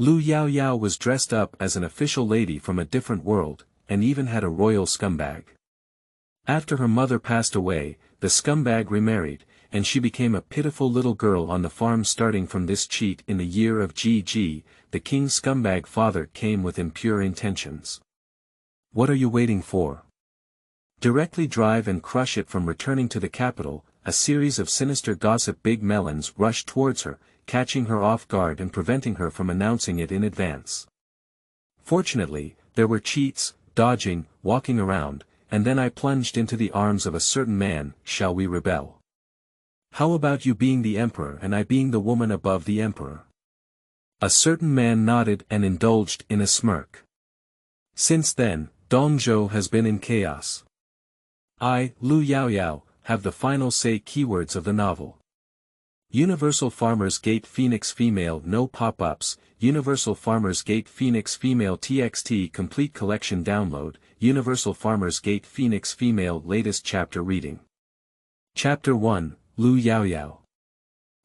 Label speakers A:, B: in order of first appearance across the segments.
A: Lu Yaoyao was dressed up as an official lady from a different world, and even had a royal scumbag. After her mother passed away, the scumbag remarried, and she became a pitiful little girl on the farm. Starting from this cheat in the year of GG, the king's scumbag father came with impure intentions. What are you waiting for? Directly drive and crush it. From returning to the capital, a series of sinister gossip big melons rushed towards her, catching her off guard and preventing her from announcing it in advance. Fortunately, there were cheats, dodging, walking around, and then I plunged into the arms of a certain man. Shall we rebel? How about you being the emperor and I being the woman above the emperor? A certain man nodded and indulged in a smirk. Since then, Dongzhou has been in chaos. I, Lu Yaoyao, have the final say. Keywords of the novel. Universal Farmers Gate Phoenix Female. No pop-ups. Universal Farmers Gate Phoenix Female TXT Complete Collection Download. Universal Farmers Gate Phoenix Female Latest Chapter Reading. Chapter 1, Lu Yaoyao.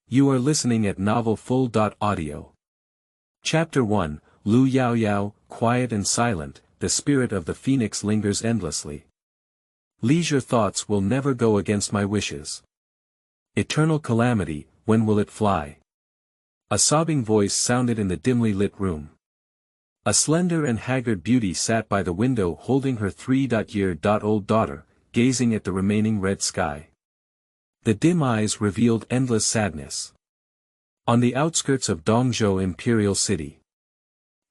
A: You are listening at novelfull.audio. Chapter 1, Lu Yaoyao. Quiet and silent, the spirit of the phoenix lingers endlessly. Leisure thoughts will never go against my wishes. Eternal calamity, when will it fly? A sobbing voice sounded in the dimly lit room. A slender and haggard beauty sat by the window holding her 3-year-old daughter, gazing at the remaining red sky. The dim eyes revealed endless sadness. On the outskirts of Dongzhou Imperial City.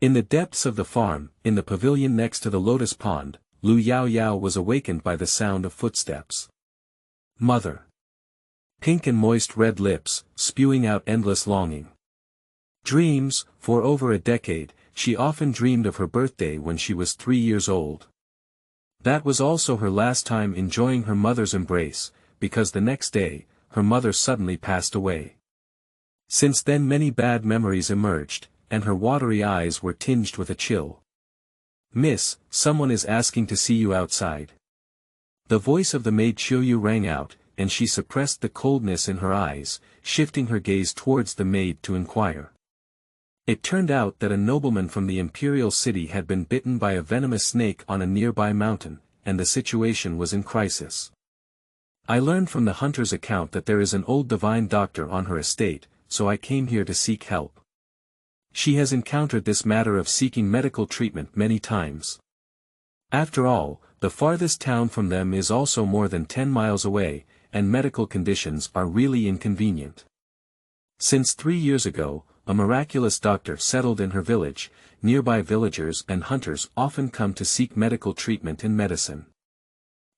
A: In the depths of the farm, in the pavilion next to the lotus pond, Lu Yaoyao was awakened by the sound of footsteps. Mother. Pink and moist red lips, spewing out endless longing. Dreams. For over a decade, she often dreamed of her birthday when she was 3 years old. That was also her last time enjoying her mother's embrace, because the next day, her mother suddenly passed away. Since then many bad memories emerged, and her watery eyes were tinged with a chill. Miss, someone is asking to see you outside. The voice of the maid Qiuyu rang out, and she suppressed the coldness in her eyes, shifting her gaze towards the maid to inquire. It turned out that a nobleman from the imperial city had been bitten by a venomous snake on a nearby mountain, and the situation was in crisis. I learned from the hunter's account that there is an old divine doctor on her estate, so I came here to seek help. She has encountered this matter of seeking medical treatment many times. After all, the farthest town from them is also more than 10 miles away, and medical conditions are really inconvenient. Since 3 years ago, a miraculous doctor settled in her village. Nearby villagers and hunters often come to seek medical treatment and medicine.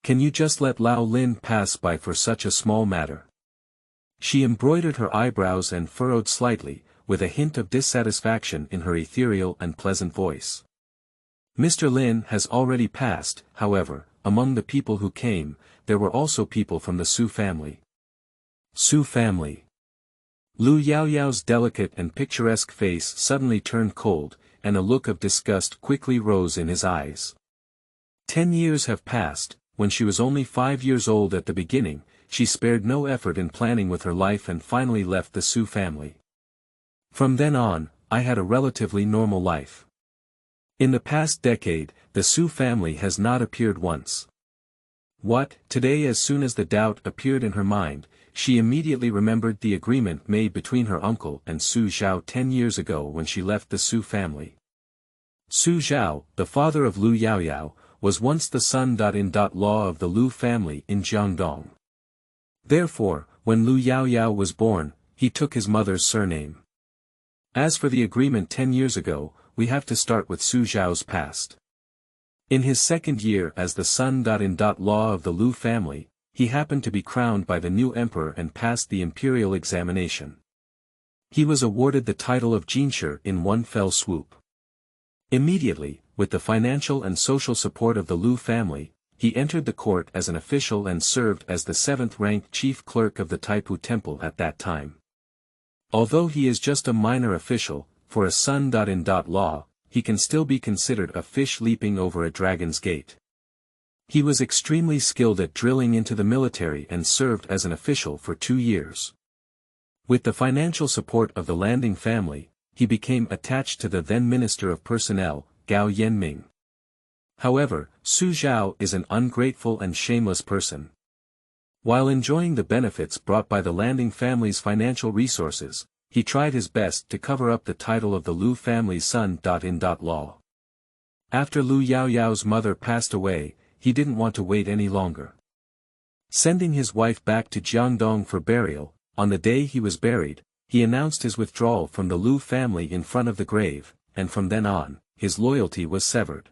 A: Can you just let Lao Lin pass by for such a small matter? She embroidered her eyebrows and furrowed slightly, with a hint of dissatisfaction in her ethereal and pleasant voice. Mr. Lin has already passed. However, among the people who came, there were also people from the Su family. Su family. Lu Yaoyao's delicate and picturesque face suddenly turned cold, and a look of disgust quickly rose in his eyes. 10 years have passed. When she was only 5 years old at the beginning, she spared no effort in planning with her life and finally left the Su family. From then on, I had a relatively normal life. In the past decade, the Su family has not appeared once. What? Today, as soon as the doubt appeared in her mind, she immediately remembered the agreement made between her uncle and Su Zhao 10 years ago when she left the Su family. Su Zhao, the father of Lu Yaoyao, was once the son-in-law of the Lu family in Jiangdong. Therefore, when Lu Yaoyao was born, he took his mother's surname. As for the agreement 10 years ago, we have to start with Su Zhao's past. In his second year as the son-in-law of the Lu family, he happened to be crowned by the new emperor and passed the imperial examination. He was awarded the title of Jinshi in one fell swoop. Immediately, with the financial and social support of the Lu family, he entered the court as an official and served as the 7th-ranked chief clerk of the Taipu Temple at that time. Although he is just a minor official, for a son-in-law, he can still be considered a fish leaping over a dragon's gate. He was extremely skilled at drilling into the military and served as an official for 2 years. With the financial support of the landing family, he became attached to the then Minister of Personnel, Gao Yanming. However, Su Zhao is an ungrateful and shameless person. While enjoying the benefits brought by the Landing family's financial resources, he tried his best to cover up the title of the Lu family's son-in-law. After Lu Yaoyao's mother passed away, he didn't want to wait any longer. Sending his wife back to Jiangdong for burial, on the day he was buried, he announced his withdrawal from the Lu family in front of the grave, and from then on, his loyalty was severed.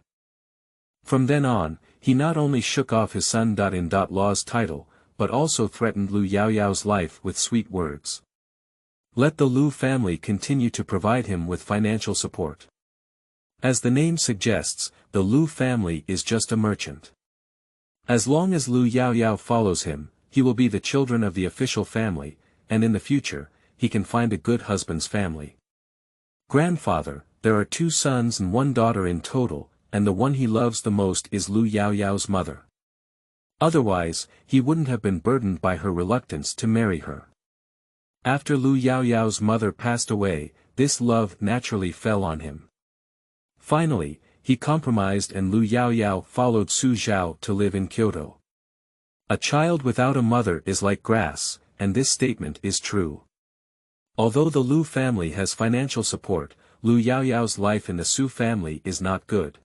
A: From then on, he not only shook off his son-in-law's title, but also threatened Lu Yaoyao's life with sweet words. Let the Lu family continue to provide him with financial support. As the name suggests, the Lu family is just a merchant. As long as Lu Yaoyao follows him, he will be the children of the official family, and in the future, he can find a good husband's family. Grandfather, there are 2 sons and 1 daughter in total, and the one he loves the most is Lu Yaoyao's mother. Otherwise, he wouldn't have been burdened by her reluctance to marry her. After Lu Yaoyao's mother passed away, this love naturally fell on him. Finally, he compromised and Lu Yaoyao followed Su Zhao to live in Kyoto. A child without a mother is like grass, and this statement is true. Although the Lu family has financial support, Lu Yaoyao's life in the Su family is not good.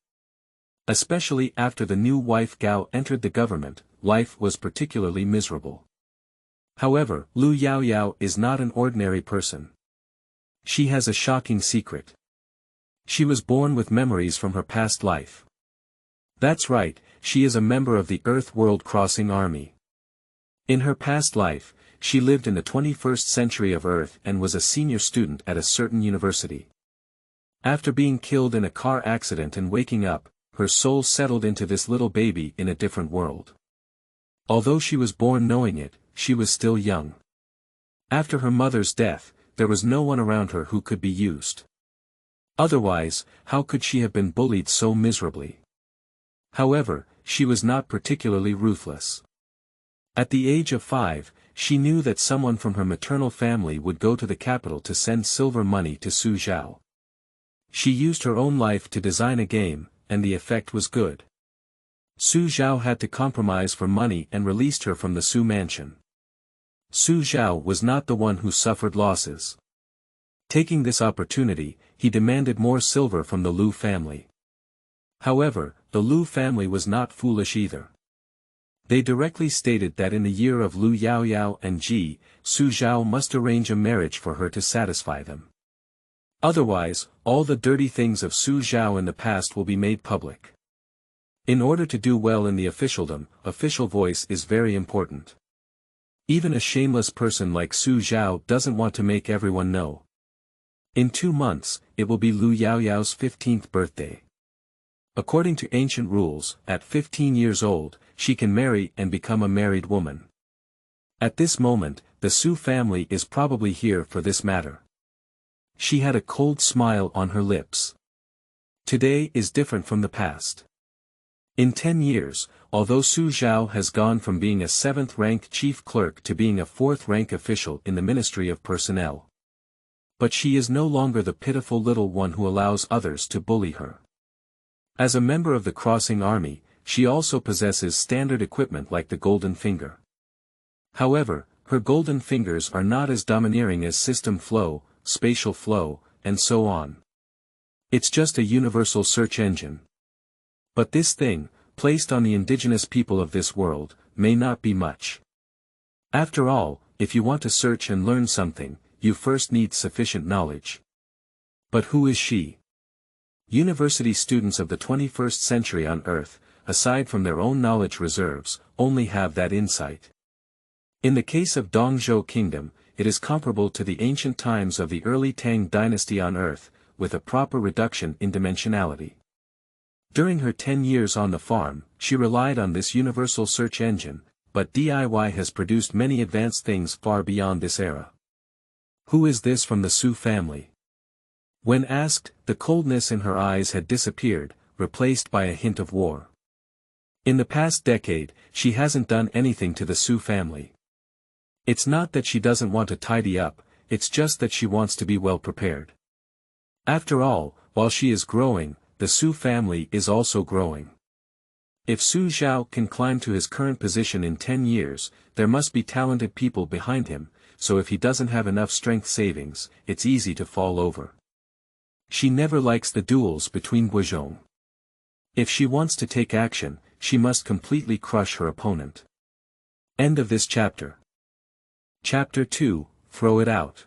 A: Especially after the new wife Gao entered the government, life was particularly miserable. However, Lu Yaoyao is not an ordinary person. She has a shocking secret. She was born with memories from her past life. That's right, she is a member of the Earth World Crossing Army. In her past life, she lived in the 21st century of Earth and was a senior student at a certain university. After being killed in a car accident and waking up, her soul settled into this little baby in a different world. Although she was born knowing it, she was still young. After her mother's death, there was no one around her who could be used. Otherwise, how could she have been bullied so miserably? However, she was not particularly ruthless. At the age of 5, she knew that someone from her maternal family would go to the capital to send silver money to Su Zhao. She used her own life to design a game, and the effect was good. Su Zhao had to compromise for money and released her from the Su mansion. Su Zhao was not the one who suffered losses. Taking this opportunity, he demanded more silver from the Lu family. However, the Lu family was not foolish either. They directly stated that in the year of Lu Yaoyao and Ji, Su Zhao must arrange a marriage for her to satisfy them. Otherwise, all the dirty things of Su Zhao in the past will be made public. In order to do well in the officialdom, official voice is very important. Even a shameless person like Su Zhao doesn't want to make everyone know. In 2 months, it will be Lu Yaoyao's 15th birthday. According to ancient rules, at 15 years old, she can marry and become a married woman. At this moment, the Su family is probably here for this matter. She had a cold smile on her lips. Today is different from the past. In 10 years, although Su Zhao has gone from being a 7th-rank chief clerk to being a 4th-rank official in the Ministry of Personnel. But she is no longer the pitiful little one who allows others to bully her. As a member of the Crossing Army, she also possesses standard equipment like the Golden Finger. However, her golden fingers are not as domineering as system flow, spatial flow, and so on. It's just a universal search engine. But this thing, placed on the indigenous people of this world, may not be much. After all, if you want to search and learn something, you first need sufficient knowledge. But who is she? University students of the 21st century on Earth, aside from their own knowledge reserves, only have that insight. In the case of Dongzhou Kingdom, it is comparable to the ancient times of the early Tang dynasty on Earth, with a proper reduction in dimensionality. During her 10 years on the farm, she relied on this universal search engine, but DIY has produced many advanced things far beyond this era. Who is this from the Su family? When asked, the coldness in her eyes had disappeared, replaced by a hint of war. In the past decade, she hasn't done anything to the Su family. It's not that she doesn't want to tidy up, it's just that she wants to be well prepared. After all, while she is growing, the Su family is also growing. If Su Zhao can climb to his current position in 10 years, there must be talented people behind him, so if he doesn't have enough strength savings, it's easy to fall over. She never likes the duels between Guizhong. If she wants to take action, she must completely crush her opponent. End of this chapter. Chapter 2, Throw It Out.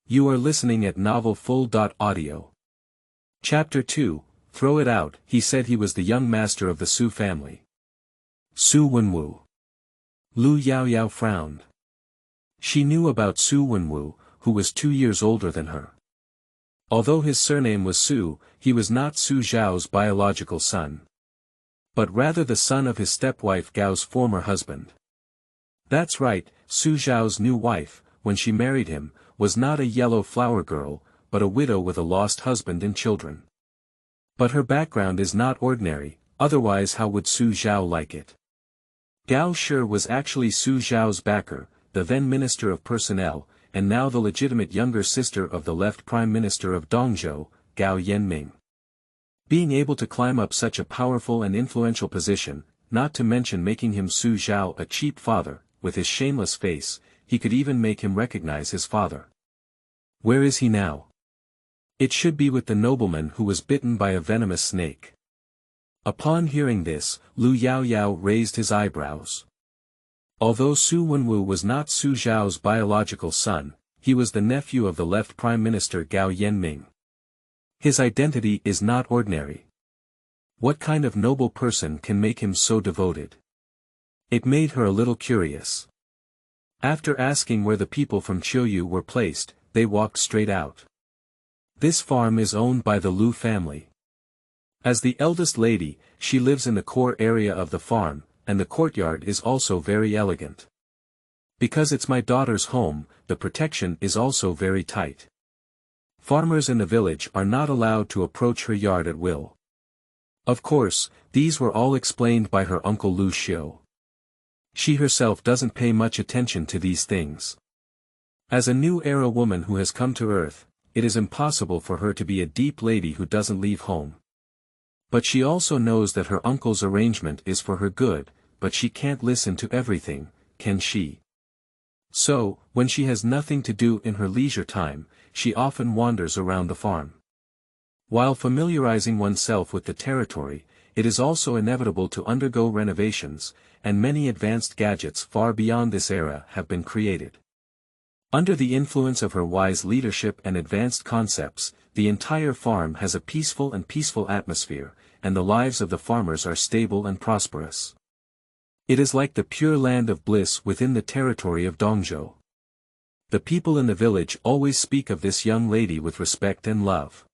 A: You are listening at novelfull.audio. Chapter 2, Throw It Out. He said he was the young master of the Su family. Su Wenwu. Lu Yaoyao frowned. She knew about Su Wenwu, who was 2 years older than her. Although his surname was Su, he was not Su Zhao's biological son, but rather the son of his stepwife Gao's former husband. That's right, Su Zhao's new wife, when she married him, was not a yellow flower girl, but a widow with a lost husband and children. But her background is not ordinary, otherwise how would Su Zhao like it? Gao Shi was actually Su Zhao's backer, the then Minister of Personnel, and now the legitimate younger sister of the left Prime Minister of Dongzhou, Gao Yanming. Being able to climb up such a powerful and influential position, not to mention making him Su Zhao a cheap father, with his shameless face, he could even make him recognize his father. Where is he now? It should be with the nobleman who was bitten by a venomous snake. Upon hearing this, Lu Yaoyao raised his eyebrows. Although Su Wenwu was not Su Zhao's biological son, he was the nephew of the left Prime Minister Gao Yanming. His identity is not ordinary. What kind of noble person can make him so devoted? It made her a little curious. After asking where the people from Qiuyu were placed, they walked straight out. This farm is owned by the Lu family. As the eldest lady, she lives in the core area of the farm, and the courtyard is also very elegant. Because it's my daughter's home, the protection is also very tight. Farmers in the village are not allowed to approach her yard at will. Of course, these were all explained by her uncle Lu Xiu. She herself doesn't pay much attention to these things. As a new era woman who has come to earth, it is impossible for her to be a deep lady who doesn't leave home. But she also knows that her uncle's arrangement is for her good, but she can't listen to everything, can she? So, when she has nothing to do in her leisure time, she often wanders around the farm. While familiarizing oneself with the territory, it is also inevitable to undergo renovations, and many advanced gadgets far beyond this era have been created. Under the influence of her wise leadership and advanced concepts, the entire farm has a peaceful atmosphere, and the lives of the farmers are stable and prosperous. It is like the pure land of bliss within the territory of Dongzhou. The people in the village always speak of this young lady with respect and love.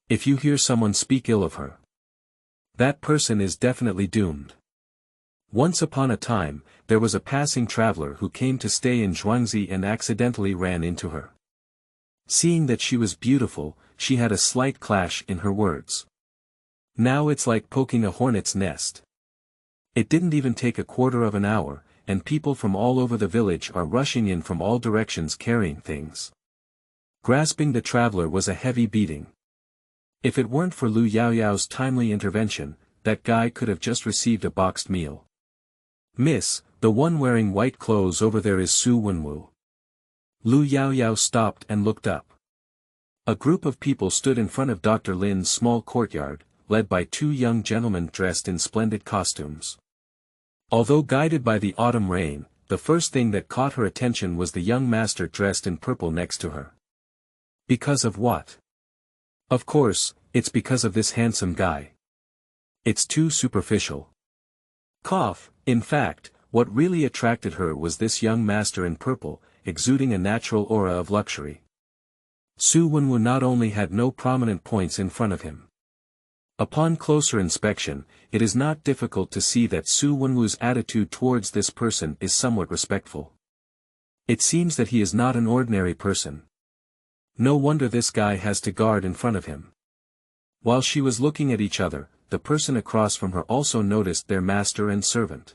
A: If you hear someone speak ill of her, that person is definitely doomed. Once upon a time, there was a passing traveler who came to stay in Zhuangzi and accidentally ran into her. Seeing that she was beautiful, she had a slight clash in her words. Now it's like poking a hornet's nest. It didn't even take a quarter of an hour, and people from all over the village are rushing in from all directions carrying things. Grasping the traveler was a heavy beating. If it weren't for Lu Yaoyao's timely intervention, that guy could have just received a boxed meal. Miss, the one wearing white clothes over there is Su Wenwu. Lu Yaoyao stopped and looked up. A group of people stood in front of Dr. Lin's small courtyard, led by two young gentlemen dressed in splendid costumes. Although guided by the autumn rain, the first thing that caught her attention was the young master dressed in purple next to her. Because of what? Of course, it's because of this handsome guy. It's too superficial. Cough. In fact, what really attracted her was this young master in purple, exuding a natural aura of luxury. Su Wenwu not only had no prominent points in front of him. Upon closer inspection, it is not difficult to see that Su Wenwu's attitude towards this person is somewhat respectful. It seems that he is not an ordinary person. No wonder this guy has to guard in front of him. While she was looking at each other, the person across from her also noticed their master and servant.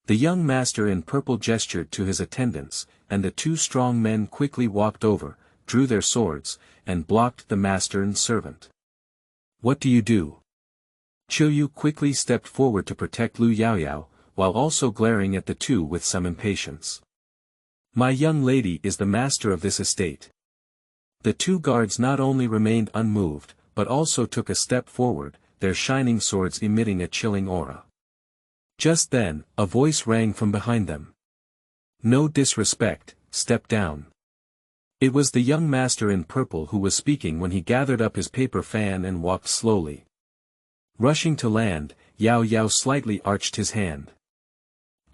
A: The young master in purple gestured to his attendants, and the two strong men quickly walked over, drew their swords, and blocked the master and servant. "What do you do?" Yaoyao quickly stepped forward to protect Lu Yaoyao, while also glaring at the two with some impatience. "My young lady is the master of this estate." The two guards not only remained unmoved, but also took a step forward, their shining swords emitting a chilling aura. Just then, a voice rang from behind them. "No disrespect, step down." It was the young master in purple who was speaking when he gathered up his paper fan and walked slowly. Rushing to land, Yaoyao slightly arched his hand.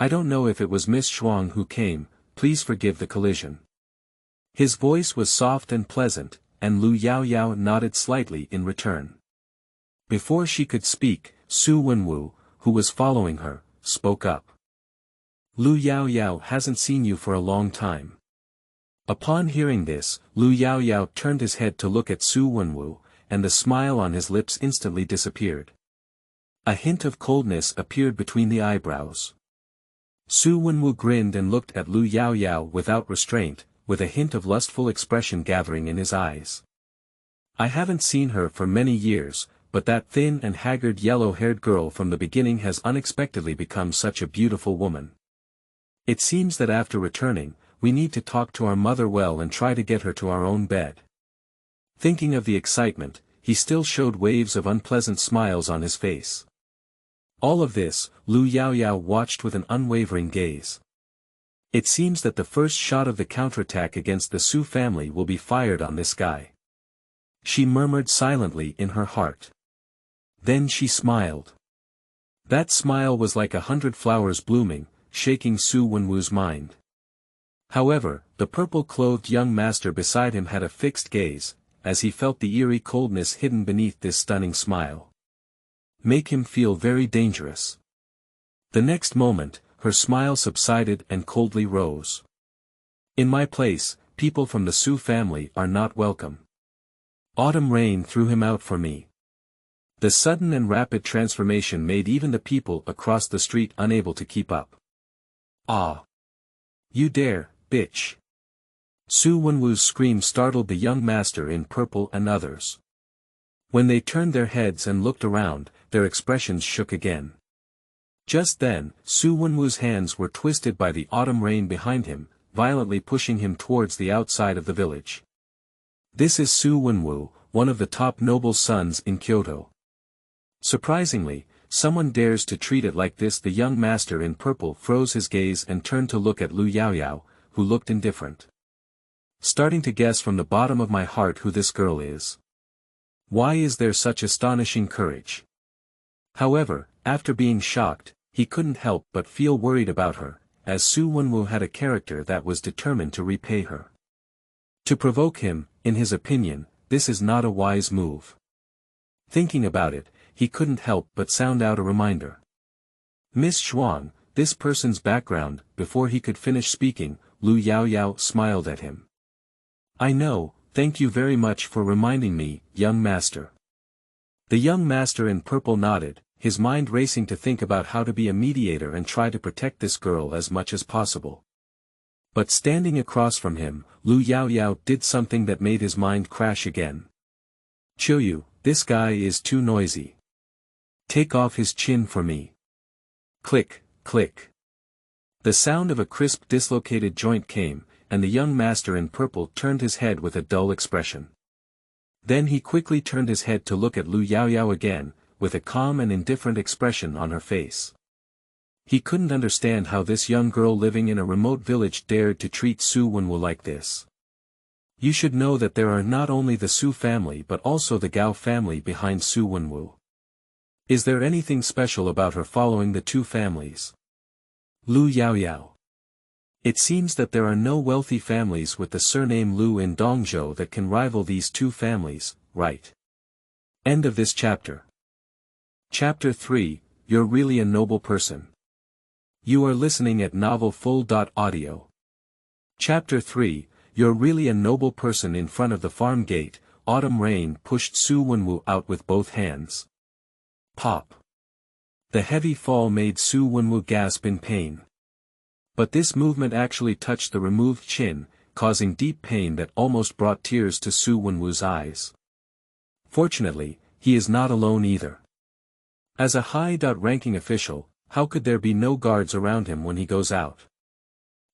A: "I don't know if it was Miss Shuang who came, please forgive the collision." His voice was soft and pleasant, and Lu Yaoyao nodded slightly in return. Before she could speak, Su Wenwu, who was following her, spoke up. "Lu Yaoyao hasn't seen you for a long time." Upon hearing this, Lu Yaoyao turned his head to look at Su Wenwu, and the smile on his lips instantly disappeared. A hint of coldness appeared between the eyebrows. Su Wenwu grinned and looked at Lu Yaoyao without restraint, with a hint of lustful expression gathering in his eyes. "I haven't seen her for many years, but that thin and haggard yellow-haired girl from the beginning has unexpectedly become such a beautiful woman. It seems that after returning, we need to talk to our mother well and try to get her to our own bed." Thinking of the excitement, he still showed waves of unpleasant smiles on his face. All of this, Lu Yaoyao watched with an unwavering gaze. It seems that the first shot of the counterattack against the Su family will be fired on this guy. She murmured silently in her heart. Then she smiled. That smile was like 100 flowers blooming, shaking Su Wenwu's mind. However, the purple-clothed young master beside him had a fixed gaze, as he felt the eerie coldness hidden beneath this stunning smile. Make him feel very dangerous. The next moment, her smile subsided and coldly rose. "In my place, people from the Su family are not welcome. Autumn rain threw him out for me." The sudden and rapid transformation made even the people across the street unable to keep up. "Ah! You dare, bitch!" Su Wenwu's scream startled the young master in purple and others. When they turned their heads and looked around, their expressions shook again. Just then, Su Wenwu's hands were twisted by the autumn rain behind him, violently pushing him towards the outside of the village. This is Su Wenwu, one of the top noble sons in Kyoto. Surprisingly, someone dares to treat it like this. The young master in purple froze his gaze and turned to look at Lu Yaoyao, who looked indifferent. "Starting to guess from the bottom of my heart who this girl is. Why is there such astonishing courage?" However, after being shocked, he couldn't help but feel worried about her, as Su Wenwu had a character that was determined to repay her. To provoke him, in his opinion, this is not a wise move. Thinking about it, he couldn't help but sound out a reminder. "Miss Shuang, this person's background." Before he could finish speaking, Lu Yaoyao smiled at him. "I know, thank you very much for reminding me, young master." The young master in purple nodded, his mind racing to think about how to be a mediator and try to protect this girl as much as possible. But standing across from him, Lu Yaoyao did something that made his mind crash again. "Yaoyao, this guy is too noisy. Take off his chin for me." Click, click. The sound of a crisp dislocated joint came, and the young master in purple turned his head with a dull expression. Then he quickly turned his head to look at Lu Yaoyao again, with a calm and indifferent expression on her face. He couldn't understand how this young girl living in a remote village dared to treat Su Wenwu like this. You should know that there are not only the Su family but also the Gao family behind Su Wenwu. Is there anything special about her following the two families? Lu Yaoyao. It seems that there are no wealthy families with the surname Lu in Dongzhou that can rival these two families, right? End of this chapter. Chapter 3, You're Really a Noble Person. You are listening at novelfull.audio. Chapter 3, You're Really a Noble Person. In front of the farm gate, autumn rain pushed Su Wenwu out with both hands. Pop. The heavy fall made Su Wenwu gasp in pain. But this movement actually touched the removed chin, causing deep pain that almost brought tears to Su Wenwu's eyes. Fortunately, he is not alone either. As a high-ranking official, how could there be no guards around him when he goes out?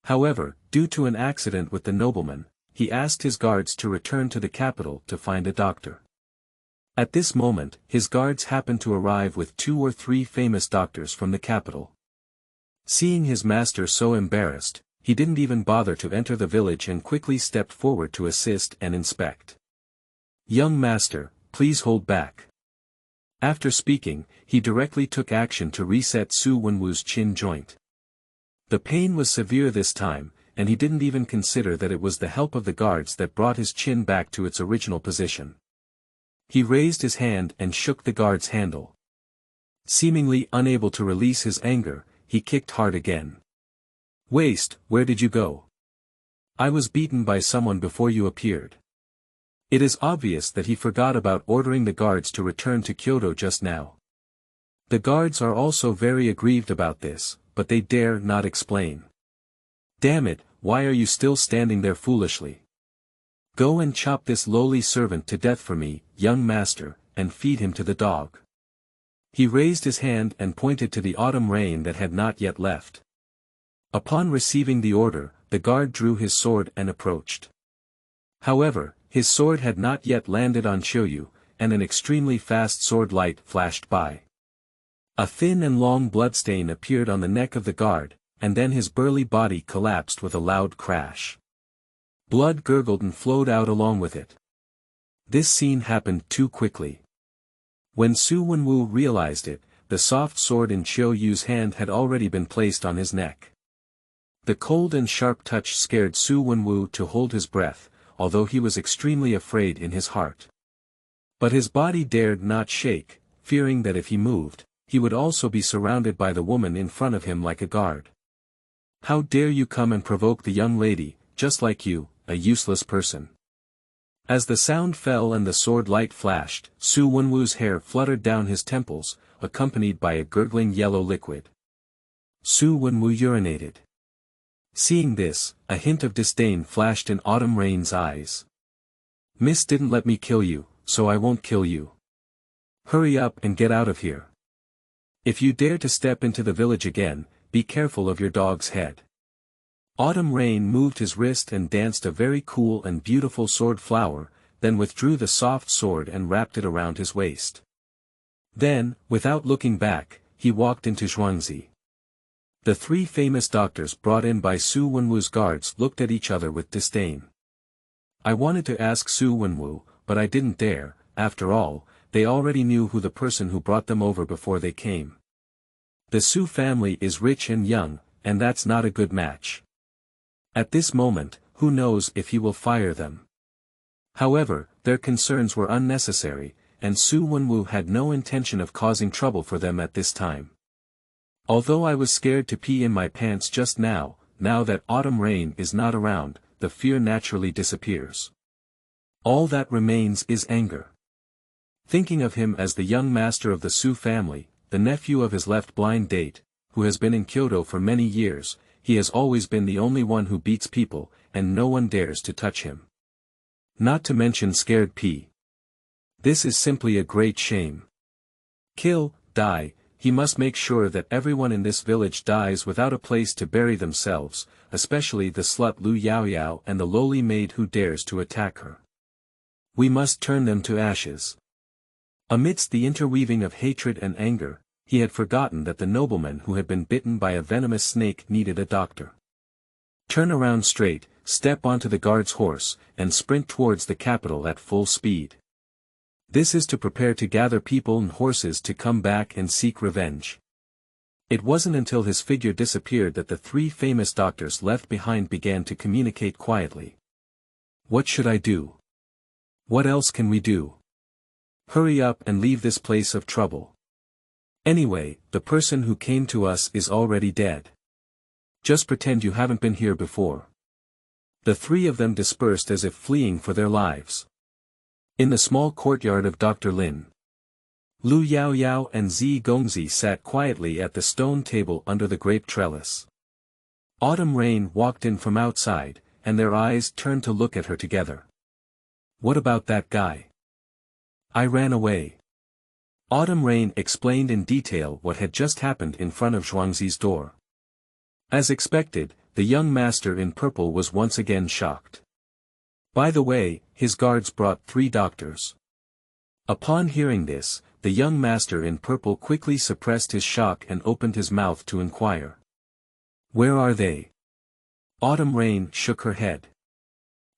A: However, due to an accident with the nobleman, he asked his guards to return to the capital to find a doctor. At this moment, his guards happened to arrive with 2 or 3 famous doctors from the capital. Seeing his master so embarrassed, he didn't even bother to enter the village and quickly stepped forward to assist and inspect. "Young master, please hold back." After speaking, he directly took action to reset Su Wenwu's chin joint. The pain was severe this time, and he didn't even consider that it was the help of the guards that brought his chin back to its original position. He raised his hand and shook the guard's handle. Seemingly unable to release his anger, he kicked hard again. "Waste, where did you go? I was beaten by someone before you appeared." It is obvious that he forgot about ordering the guards to return to Kyoto just now. The guards are also very aggrieved about this, but they dare not explain. "Damn it, why are you still standing there foolishly? Go and chop this lowly servant to death for me, young master, and feed him to the dog." He raised his hand and pointed to the autumn rain that had not yet left. Upon receiving the order, the guard drew his sword and approached. However, his sword had not yet landed on Shoyu, and an extremely fast sword light flashed by. A thin and long bloodstain appeared on the neck of the guard, and then his burly body collapsed with a loud crash. Blood gurgled and flowed out along with it. This scene happened too quickly. When Su Wenwu realized it, the soft sword in Shoyu's hand had already been placed on his neck. The cold and sharp touch scared Su Wenwu to hold his breath, although he was extremely afraid in his heart. But his body dared not shake, fearing that if he moved, he would also be surrounded by the woman in front of him like a guard. "How dare you come and provoke the young lady, just like you, a useless person." As the sound fell and the sword light flashed, Su Wenwu's hair fluttered down his temples, accompanied by a gurgling yellow liquid. Su Wenwu urinated. Seeing this, a hint of disdain flashed in Autumn Rain's eyes. "Miss didn't let me kill you, so I won't kill you. Hurry up and get out of here. If you dare to step into the village again, be careful of your dog's head." Autumn Rain moved his wrist and danced a very cool and beautiful sword flower, then withdrew the soft sword and wrapped it around his waist. Then, without looking back, he walked into Zhuangzi. The 3 famous doctors brought in by Su Wenwu's guards looked at each other with disdain. I wanted to ask Su Wenwu, but I didn't dare. After all, they already knew who the person who brought them over before they came. The Su family is rich and young, and that's not a good match. At this moment, who knows if he will fire them. However, their concerns were unnecessary, and Su Wenwu had no intention of causing trouble for them at this time. Although I was scared to pee in my pants just now that Autumn Rain is not around, the fear naturally disappears. All that remains is anger. Thinking of him as the young master of the Su family, the nephew of his left-blind date, who has been in Kyoto for many years, he has always been the only one who beats people, and no one dares to touch him. Not to mention scared P. This is simply a great shame. Kill, die, he must make sure that everyone in this village dies without a place to bury themselves, especially the slut Lu Yaoyao and the lowly maid who dares to attack her. We must turn them to ashes. Amidst the interweaving of hatred and anger, he had forgotten that the nobleman who had been bitten by a venomous snake needed a doctor. Turn around straight, step onto the guard's horse, and sprint towards the capital at full speed. This is to prepare to gather people and horses to come back and seek revenge. It wasn't until his figure disappeared that the 3 famous doctors left behind began to communicate quietly. What should I do? What else can we do? Hurry up and leave this place of trouble. Anyway, the person who came to us is already dead. Just pretend you haven't been here before. The 3 of them dispersed as if fleeing for their lives. In the small courtyard of Dr. Lin, Lu Yaoyao and Zi Gongzi sat quietly at the stone table under the grape trellis. Autumn Rain walked in from outside, and their eyes turned to look at her together. "What about that guy?" "I ran away." Autumn Rain explained in detail what had just happened in front of Zhuangzi's door. As expected, the young master in purple was once again shocked. By the way, his guards brought 3 doctors. Upon hearing this, the young master in purple quickly suppressed his shock and opened his mouth to inquire. "Where are they?" Autumn Rain shook her head.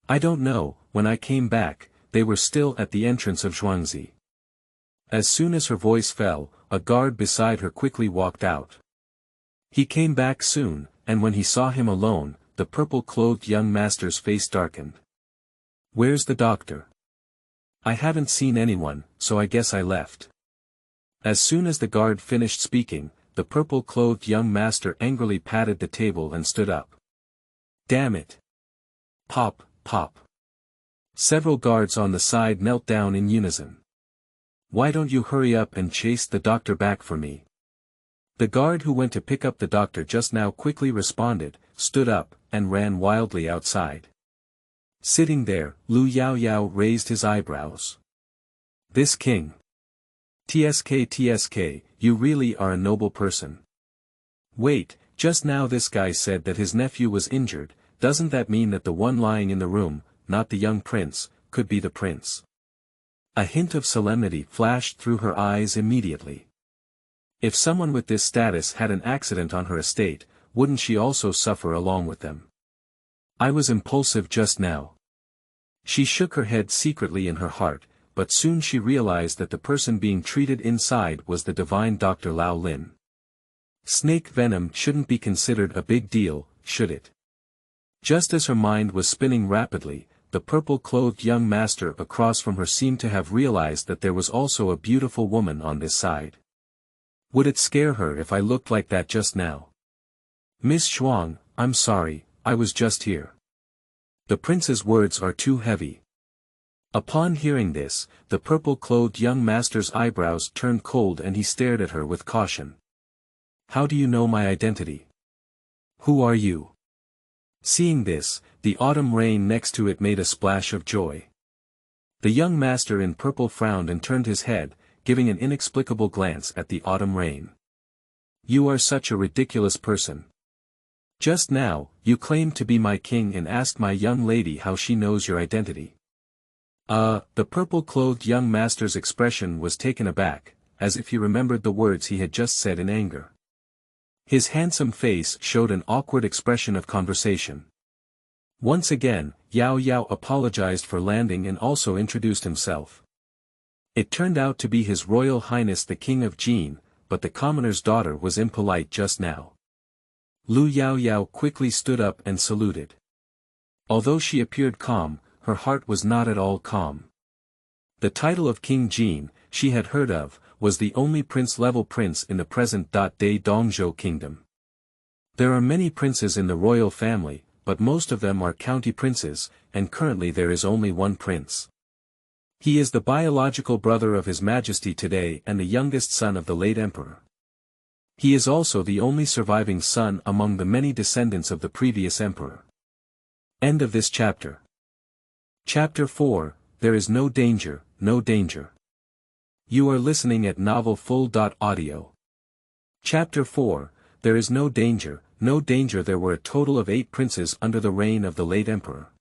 A: "I don't know, when I came back, they were still at the entrance of Zhuangzi." As soon as her voice fell, a guard beside her quickly walked out. He came back soon, and when he saw him alone, the purple-clothed young master's face darkened. "Where's the doctor?" "I haven't seen anyone, so I guess I left." As soon as the guard finished speaking, the purple-clothed young master angrily patted the table and stood up. "Damn it!" Pop, pop. Several guards on the side knelt down in unison. "Why don't you hurry up and chase the doctor back for me?" The guard who went to pick up the doctor just now quickly responded, stood up, and ran wildly outside. Sitting there, Lu Yaoyao raised his eyebrows. "This king. TSK, you really are a noble person. Wait, just now this guy said that his nephew was injured, doesn't that mean that the one lying in the room, not the young prince, could be the prince?" A hint of solemnity flashed through her eyes immediately. If someone with this status had an accident on her estate, wouldn't she also suffer along with them? "I was impulsive just now." She shook her head secretly in her heart, but soon she realized that the person being treated inside was the divine Dr. Lao Lin. Snake venom shouldn't be considered a big deal, should it? Just as her mind was spinning rapidly, the purple-clothed young master across from her seemed to have realized that there was also a beautiful woman on this side. "Would it scare her if I looked like that just now?" "Miss Xuang, I'm sorry, I was just here." The prince's words are too heavy. Upon hearing this, the purple-clothed young master's eyebrows turned cold and he stared at her with caution. "How do you know my identity? Who are you?" Seeing this, the autumn rain next to it made a splash of joy. The young master in purple frowned and turned his head, giving an inexplicable glance at the autumn rain. "You are such a ridiculous person. Just now, you claimed to be my king and asked my young lady how she knows your identity." The purple-clothed young master's expression was taken aback, as if he remembered the words he had just said in anger. His handsome face showed an awkward expression of conversation. Once again, Yaoyao apologized for landing and also introduced himself. It turned out to be His Royal Highness the King of Jin, but the commoner's daughter was impolite just now. Lu Yaoyao quickly stood up and saluted. Although she appeared calm, her heart was not at all calm. The title of King Jin, she had heard of, was the only prince-level prince in the present-day Dongzhou kingdom. There are many princes in the royal family, but most of them are county princes, and currently there is only one prince. He is the biological brother of His Majesty today and the youngest son of the late emperor. He is also the only surviving son among the many descendants of the previous emperor. End of this chapter. Chapter 4, There is no danger, no danger. You are listening at novelfull.audio. Chapter 4, There is no danger, no danger. There were a total of 8 princes under the reign of the late emperor.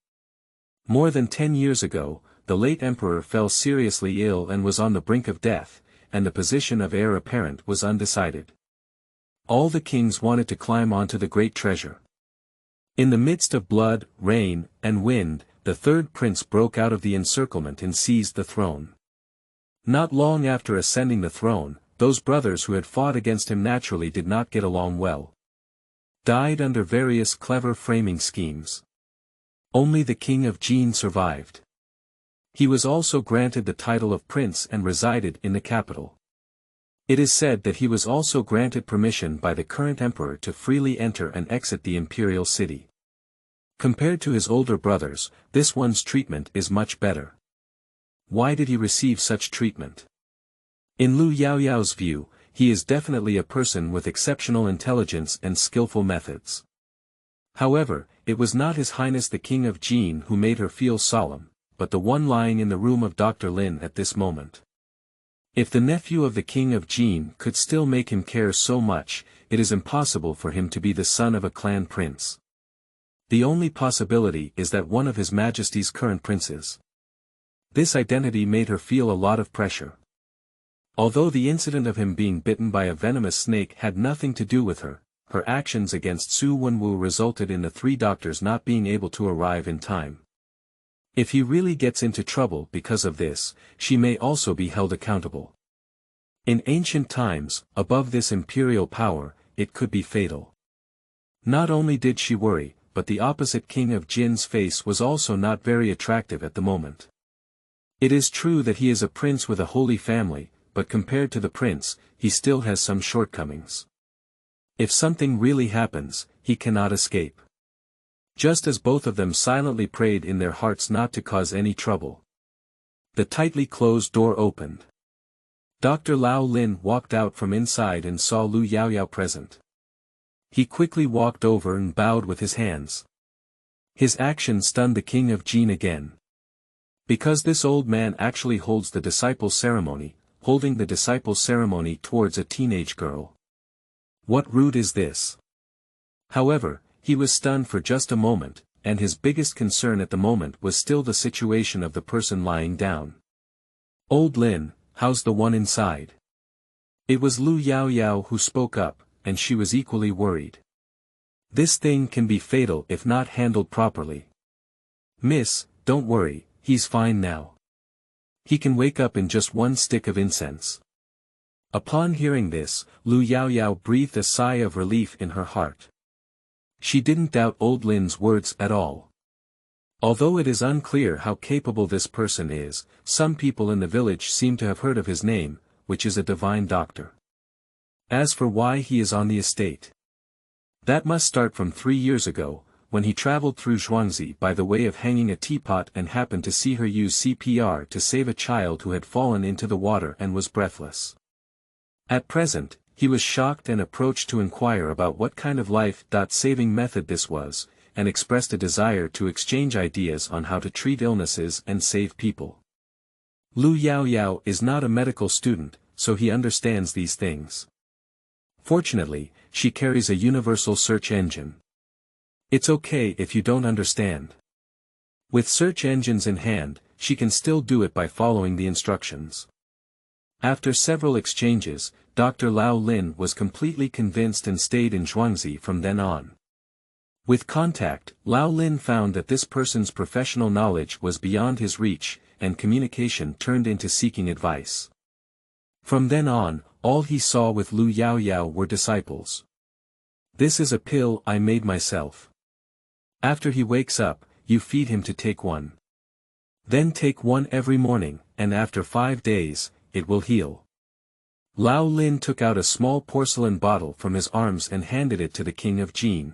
A: More than 10 years ago, the late emperor fell seriously ill and was on the brink of death, and the position of heir apparent was undecided. All the kings wanted to climb onto the great treasure. In the midst of blood, rain, and wind, the third prince broke out of the encirclement and seized the throne. Not long after ascending the throne, those brothers who had fought against him naturally did not get along well. Died under various clever framing schemes. Only the king of Jin survived. He was also granted the title of prince and resided in the capital. It is said that he was also granted permission by the current emperor to freely enter and exit the imperial city. Compared to his older brothers, this one's treatment is much better. Why did he receive such treatment? In Lu Yaoyao's view, he is definitely a person with exceptional intelligence and skillful methods. However, It was not His Highness the King of Jin who made her feel solemn, but the one lying in the room of Dr. Lin at this moment. If the nephew of the King of Jin could still make him care so much, it is impossible for him to be the son of a clan prince. The only possibility is that one of His Majesty's current princes. This identity made her feel a lot of pressure. Although the incident of him being bitten by a venomous snake had nothing to do with her, her actions against Su Wenwu resulted in the three doctors not being able to arrive in time. If he really gets into trouble because of this, she may also be held accountable. In ancient times, above this imperial power, it could be fatal. Not only did she worry, but the opposite King of Jin's face was also not very attractive at the moment. It is true that he is a prince with a holy family, but compared to the prince, he still has some shortcomings. If something really happens, he cannot escape. Just as both of them silently prayed in their hearts not to cause any trouble. The tightly closed door opened. Dr. Lao Lin walked out from inside and saw Lu Yaoyao present. He quickly walked over and bowed with his hands. His action stunned the King of Jin again. Because this old man actually holds the disciple ceremony, holding the disciple ceremony towards a teenage girl. What rude is this? However, he was stunned for just a moment, and his biggest concern at the moment was still the situation of the person lying down. Old Lin, how's the one inside? It was Lu Yaoyao who spoke up, and she was equally worried. This thing can be fatal if not handled properly. Miss, don't worry, he's fine now. He can wake up in just one stick of incense. Upon hearing this, Lu Yaoyao breathed a sigh of relief in her heart. She didn't doubt old Lin's words at all. Although it is unclear how capable this person is, some people in the village seem to have heard of his name, which is a divine doctor. As for why he is on the estate, that must start from 3 years ago, when he traveled through Zhuangzi by the way of hanging a teapot and happened to see her use CPR to save a child who had fallen into the water and was breathless. At present, he was shocked and approached to inquire about what kind of life-saving method this was, and expressed a desire to exchange ideas on how to treat illnesses and save people. Lu Yaoyao is not a medical student, so he understands these things. Fortunately, she carries a universal search engine. It's okay if you don't understand. With search engines in hand, she can still do it by following the instructions. After several exchanges, Dr. Lao Lin was completely convinced and stayed in Zhuangzi from then on. With contact, Lao Lin found that this person's professional knowledge was beyond his reach, and communication turned into seeking advice. From then on, all he saw with Lu Yaoyao were disciples. This is a pill I made myself. After he wakes up, you feed him to take one. Then take one every morning, and after 5 days, it will heal. Lao Lin took out a small porcelain bottle from his arms and handed it to the King of Jin.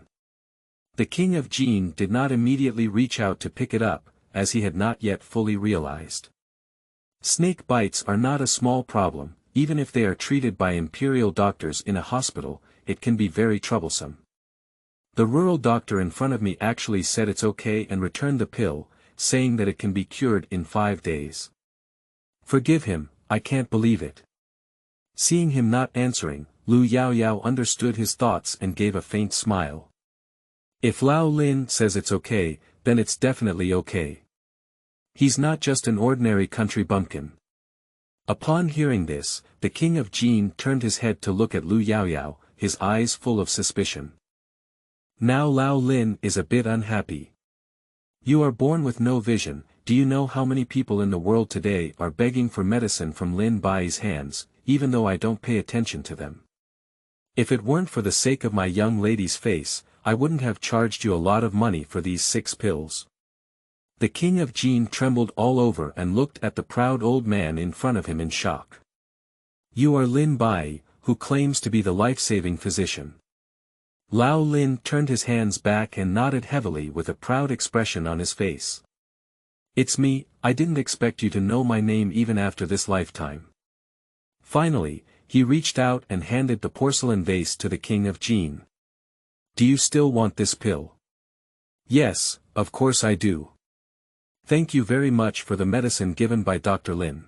A: The King of Jin did not immediately reach out to pick it up, as he had not yet fully realized. Snake bites are not a small problem, even if they are treated by imperial doctors in a hospital, it can be very troublesome. The rural doctor in front of me actually said it's okay and returned the pill, saying that it can be cured in 5 days. Forgive him, I can't believe it. Seeing him not answering, Lu Yaoyao understood his thoughts and gave a faint smile. If Lao Lin says it's okay, then it's definitely okay. He's not just an ordinary country bumpkin. Upon hearing this, the King of Jin turned his head to look at Lu Yaoyao, his eyes full of suspicion. Now Lao Lin is a bit unhappy. You are born with no vision. Do you know how many people in the world today are begging for medicine from Lin Bai's hands, even though I don't pay attention to them? If it weren't for the sake of my young lady's face, I wouldn't have charged you a lot of money for these 6 pills. The King of Jin trembled all over and looked at the proud old man in front of him in shock. You are Lin Bai, who claims to be the life-saving physician. Lao Lin turned his hands back and nodded heavily with a proud expression on his face. It's me, I didn't expect you to know my name even after this lifetime. Finally, he reached out and handed the porcelain vase to the King of Jin. Do you still want this pill? Yes, of course I do. Thank you very much for the medicine given by Dr. Lin.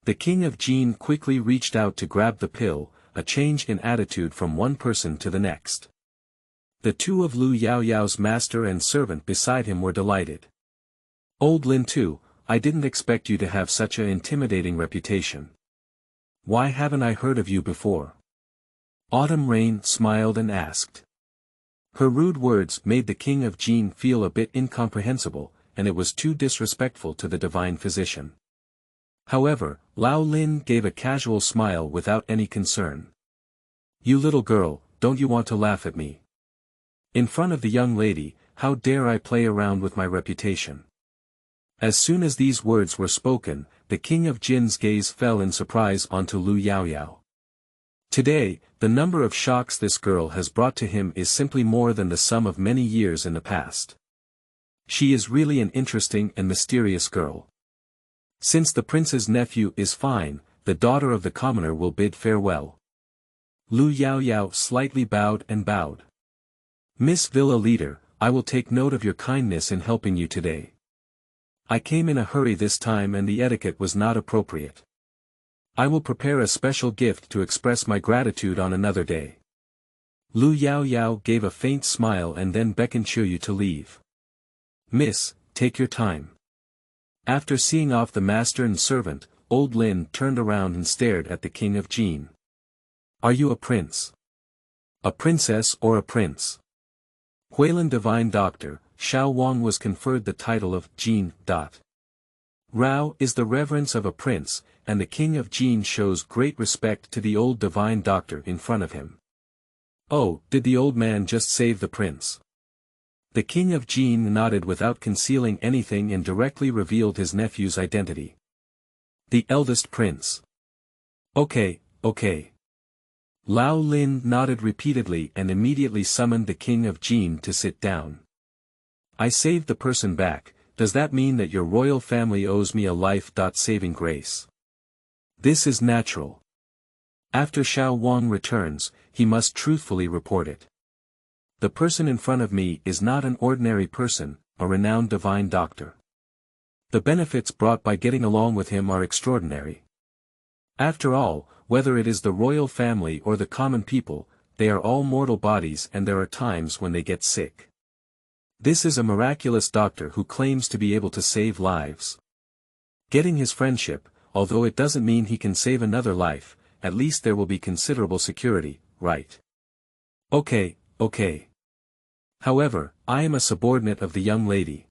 A: The king of Jin quickly reached out to grab the pill, a change in attitude from one person to the next. The two of Lu Yaoyao's master and servant beside him were delighted. Old Lin too, I didn't expect you to have such an intimidating reputation. Why haven't I heard of you before? Autumn Rain smiled and asked. Her rude words made the king of Jin feel a bit incomprehensible, and it was too disrespectful to the divine physician. However, Lao Lin gave a casual smile without any concern. You little girl, don't you want to laugh at me? In front of the young lady, how dare I play around with my reputation? As soon as these words were spoken, the king of Jin's gaze fell in surprise onto Lu Yaoyao. Today, the number of shocks this girl has brought to him is simply more than the sum of many years in the past. She is really an interesting and mysterious girl. Since the prince's nephew is fine, the daughter of the commoner will bid farewell. Lu Yaoyao slightly bowed and bowed. Miss Villa Leader, I will take note of your kindness in helping you today. I came in a hurry this time and the etiquette was not appropriate. I will prepare a special gift to express my gratitude on another day. Lu Yaoyao gave a faint smile and then beckoned Yu to leave. Miss, take your time. After seeing off the master and servant, old Lin turned around and stared at the king of Jin. Are you a prince? A princess or a prince? Huilan divine doctor, Xiao Wang was conferred the title of Jin. Rao is the reverence of a prince, and the king of Jin shows great respect to the old divine doctor in front of him. Oh, did the old man just save the prince? The king of Jin nodded without concealing anything and directly revealed his nephew's identity. The eldest prince. Okay. Lao Lin nodded repeatedly and immediately summoned the king of Jin to sit down. I saved the person back, does that mean that your royal family owes me a life-saving grace? This is natural. After Xiao Wang returns, he must truthfully report it. The person in front of me is not an ordinary person, a renowned divine doctor. The benefits brought by getting along with him are extraordinary. After all, whether it is the royal family or the common people, they are all mortal bodies and there are times when they get sick. This is a miraculous doctor who claims to be able to save lives. Getting his friendship, although it doesn't mean he can save another life, at least there will be considerable security, right? Okay. However, I am a subordinate of the young lady.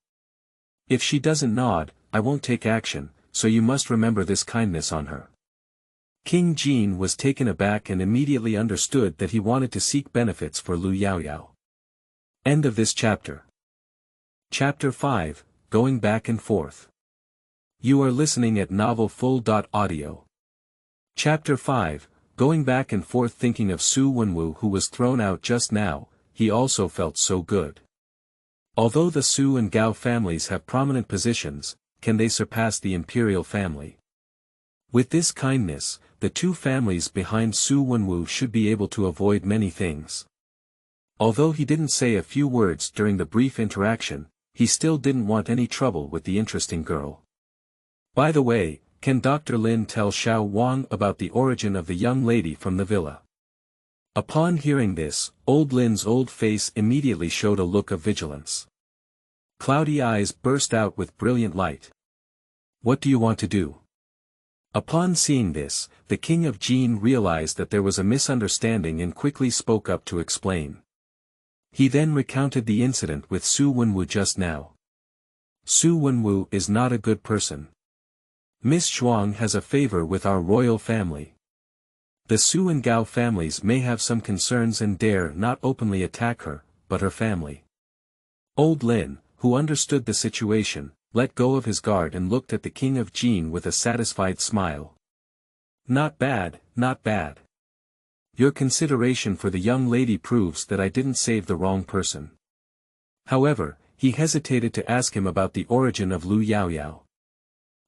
A: If she doesn't nod, I won't take action, so you must remember this kindness on her. King Jin was taken aback and immediately understood that he wanted to seek benefits for Lu Yaoyao. End of this chapter. Chapter 5, Going Back and Forth. You are listening at novelfull.audio. Chapter 5, Going Back and Forth. Thinking of Su Wenwu who was thrown out just now, he also felt so good. Although the Su and Gao families have prominent positions, can they surpass the imperial family? With this kindness, the two families behind Su Wenwu should be able to avoid many things. Although he didn't say a few words during the brief interaction, he still didn't want any trouble with the interesting girl. By the way, can Dr. Lin tell Xiao Wang about the origin of the young lady from the villa? Upon hearing this, old Lin's old face immediately showed a look of vigilance. Cloudy eyes burst out with brilliant light. What do you want to do? Upon seeing this, the king of Jin realized that there was a misunderstanding and quickly spoke up to explain. He then recounted the incident with Su Wenwu just now. Su Wenwu is not a good person. Miss Zhuang has a favor with our royal family. The Su and Gao families may have some concerns and dare not openly attack her, but her family. Old Lin, who understood the situation, let go of his guard and looked at the king of Jin with a satisfied smile. Not bad. Your consideration for the young lady proves that I didn't save the wrong person. However, he hesitated to ask him about the origin of Lu Yaoyao.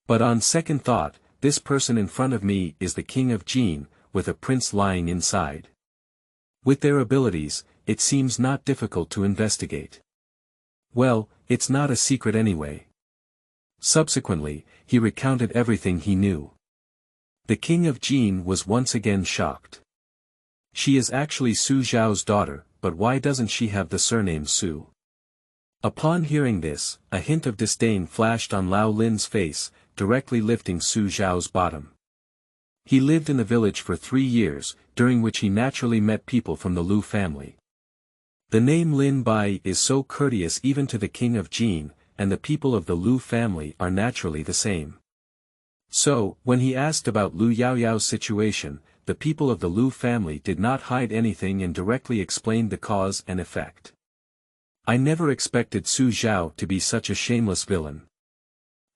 A: But on second thought, this person in front of me is the king of Jin, with a prince lying inside. With their abilities, it seems not difficult to investigate. Well, it's not a secret anyway. Subsequently, he recounted everything he knew. The king of Jin was once again shocked. She is actually Su Zhao's daughter, but why doesn't she have the surname Su? Upon hearing this, a hint of disdain flashed on Lao Lin's face, directly lifting Su Zhao's bottom. He lived in the village for 3 years, during which he naturally met people from the Lu family. The name Lin Bai is so courteous even to the king of Jin, and the people of the Lu family are naturally the same. So, when he asked about Lu Yaoyao's situation, the people of the Lu family did not hide anything and directly explained the cause and effect. I never expected Su Zhao to be such a shameless villain.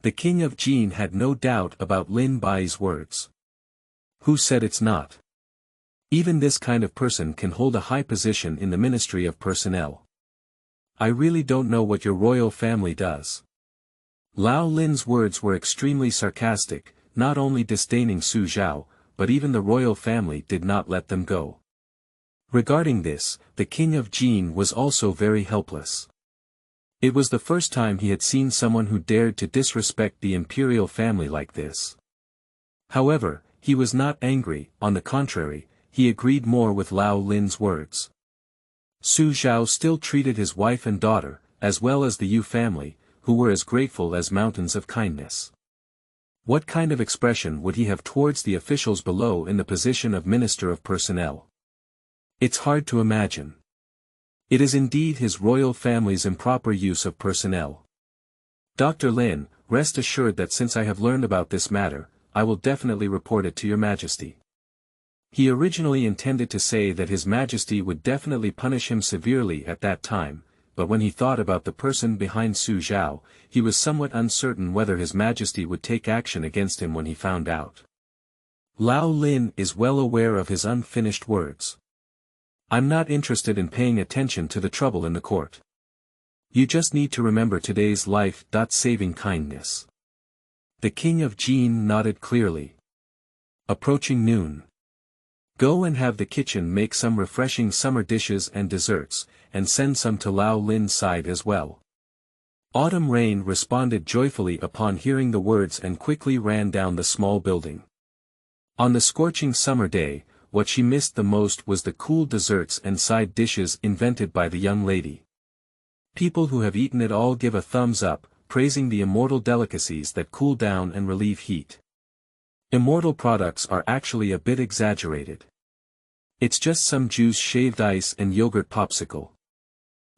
A: The king of Jin had no doubt about Lin Bai's words. Who said it's not? Even this kind of person can hold a high position in the Ministry of Personnel. I really don't know what your royal family does. Lao Lin's words were extremely sarcastic, not only disdaining Su Zhao, but even the royal family did not let them go. Regarding this, the king of Jin was also very helpless. It was the first time he had seen someone who dared to disrespect the imperial family like this. However, he was not angry, on the contrary, he agreed more with Lao Lin's words. Su Zhao still treated his wife and daughter, as well as the Yu family, who were as grateful as mountains of kindness. What kind of expression would he have towards the officials below in the position of Minister of Personnel? It's hard to imagine. It is indeed his royal family's improper use of personnel. Dr. Lin, rest assured that since I have learned about this matter, I will definitely report it to your Majesty. He originally intended to say that His Majesty would definitely punish him severely at that time, but when he thought about the person behind Su Zhao, he was somewhat uncertain whether His Majesty would take action against him when he found out. Lao Lin is well aware of his unfinished words. I'm not interested in paying attention to the trouble in the court. You just need to remember today's life-saving kindness. The king of Jin nodded clearly. Approaching noon. Go and have the kitchen make some refreshing summer dishes and desserts, and send some to Lao Lin's side as well. Autumn Rain responded joyfully upon hearing the words and quickly ran down the small building. On the scorching summer day, what she missed the most was the cool desserts and side dishes invented by the young lady. People who have eaten it all give a thumbs up, praising the immortal delicacies that cool down and relieve heat. Immortal products are actually a bit exaggerated. It's just some juice shaved ice and yogurt popsicle.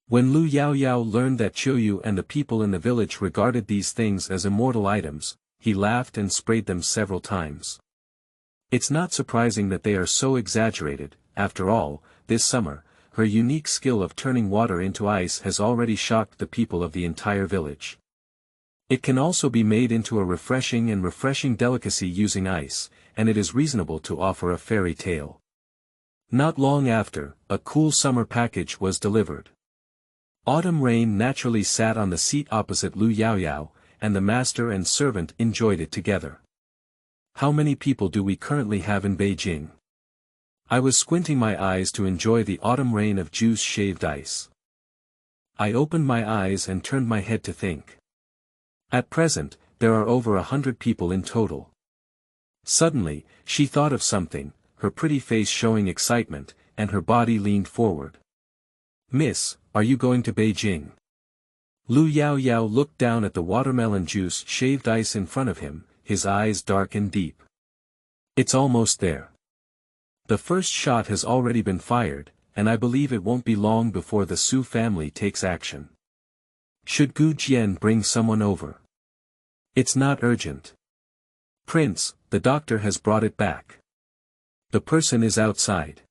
A: When Lu Yaoyao learned that Qiuyu and the people in the village regarded these things as immortal items, he laughed and sprayed them several times. It's not surprising that they are so exaggerated. After all, this summer, her unique skill of turning water into ice has already shocked the people of the entire village. It can also be made into a refreshing delicacy using ice, and it is reasonable to offer a fairy tale. Not long after, a cool summer package was delivered. Autumn Rain naturally sat on the seat opposite Lu Yaoyao, and the master and servant enjoyed it together. How many people do we currently have in Beijing? I was squinting my eyes to enjoy the autumn rain of juice shaved ice. I opened my eyes and turned my head to think. At present, there are over 100 people in total. Suddenly, she thought of something, her pretty face showing excitement, and her body leaned forward. Miss, are you going to Beijing? Lu Yaoyao looked down at the watermelon juice shaved ice in front of him, his eyes dark and deep. It's almost there. The first shot has already been fired, and I believe it won't be long before the Su family takes action. Should Gu Jian bring someone over? It's not urgent. Prince, the doctor has brought it back. The person is outside.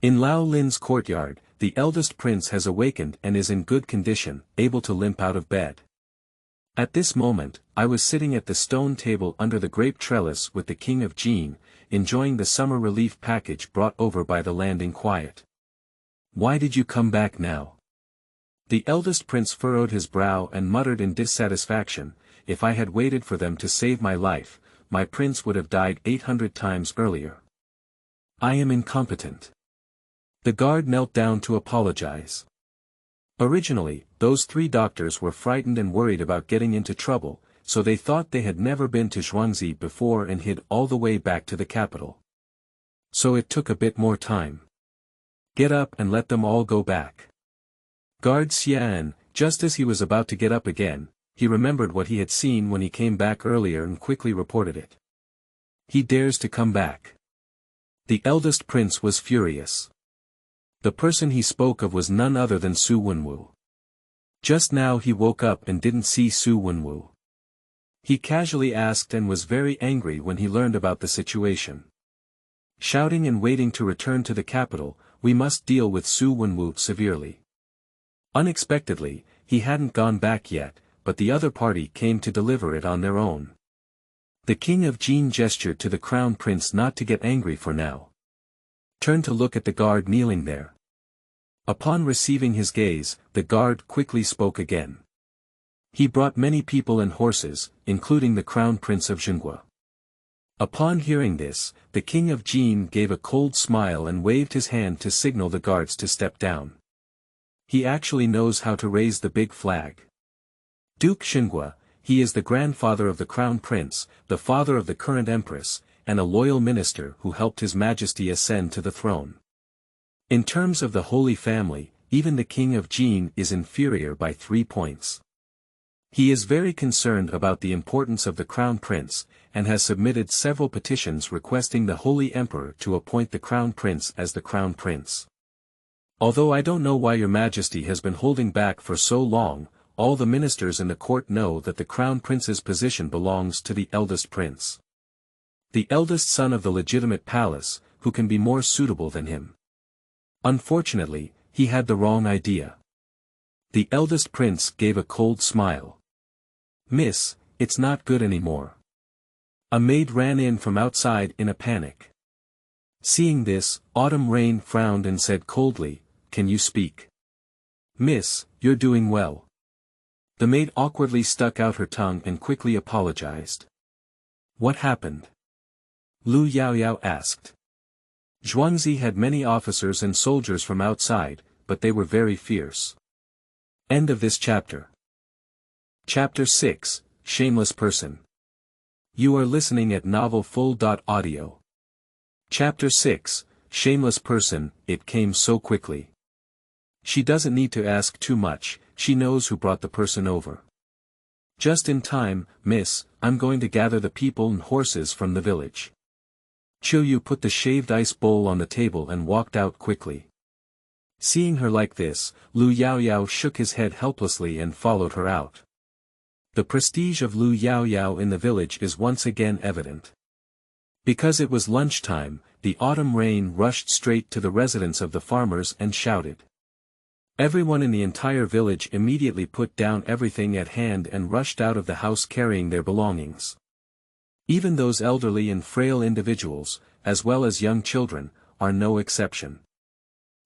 A: In Lao Lin's courtyard, the eldest prince has awakened and is in good condition, able to limp out of bed. At this moment, I was sitting at the stone table under the grape trellis with the king of Jin, enjoying the summer relief package brought over by the landing quiet. Why did you come back now? The eldest prince furrowed his brow and muttered in dissatisfaction, if I had waited for them to save my life, my prince would have died 800 times earlier. I am incompetent. The guard knelt down to apologize. Originally, those 3 doctors were frightened and worried about getting into trouble, so they thought they had never been to Zhuangzi before and hid all the way back to the capital. So it took a bit more time. Get up and let them all go back. Guard Xian, just as he was about to get up again, he remembered what he had seen when he came back earlier and quickly reported it. He dares to come back. The eldest prince was furious. The person he spoke of was none other than Su Wenwu. Just now he woke up and didn't see Su Wenwu. He casually asked and was very angry when he learned about the situation. Shouting and waiting to return to the capital, we must deal with Su Wenwu severely. Unexpectedly, he hadn't gone back yet, but the other party came to deliver it on their own. The king of Jin gestured to the crown prince not to get angry for now. Turned to look at the guard kneeling there. Upon receiving his gaze, the guard quickly spoke again. He brought many people and horses, including the crown prince of Zhengua. Upon hearing this, the king of Jin gave a cold smile and waved his hand to signal the guards to step down. He actually knows how to raise the big flag. Duke Zhengua, he is the grandfather of the crown prince, the father of the current empress, and a loyal minister who helped His Majesty ascend to the throne. In terms of the Holy Family, even the king of Jin is inferior by 3 points. He is very concerned about the importance of the crown prince, and has submitted several petitions requesting the Holy Emperor to appoint the crown prince as the crown prince. Although I don't know why Your Majesty has been holding back for so long, all the ministers in the court know that the crown prince's position belongs to the eldest prince. The eldest son of the legitimate palace, who can be more suitable than him. Unfortunately, he had the wrong idea. The eldest prince gave a cold smile. Miss, it's not good anymore. A maid ran in from outside in a panic. Seeing this, Autumn Rain frowned and said coldly, "Can you speak?" "Miss, you're doing well." The maid awkwardly stuck out her tongue and quickly apologized. "What happened?" Lu Yaoyao asked. Zhuangzi had many officers and soldiers from outside, but they were very fierce. End of this chapter. Chapter 6, Shameless Person. You are listening at novelfull.audio. Chapter 6, Shameless Person. It came so quickly. She doesn't need to ask too much, she knows who brought the person over. Just in time, miss, I'm going to gather the people and horses from the village. Qiuyu put the shaved ice bowl on the table and walked out quickly. Seeing her like this, Lu Yaoyao shook his head helplessly and followed her out. The prestige of Lu Yaoyao in the village is once again evident. Because it was lunchtime, the autumn rain rushed straight to the residence of the farmers and shouted. Everyone in the entire village immediately put down everything at hand and rushed out of the house carrying their belongings. Even those elderly and frail individuals, as well as young children, are no exception.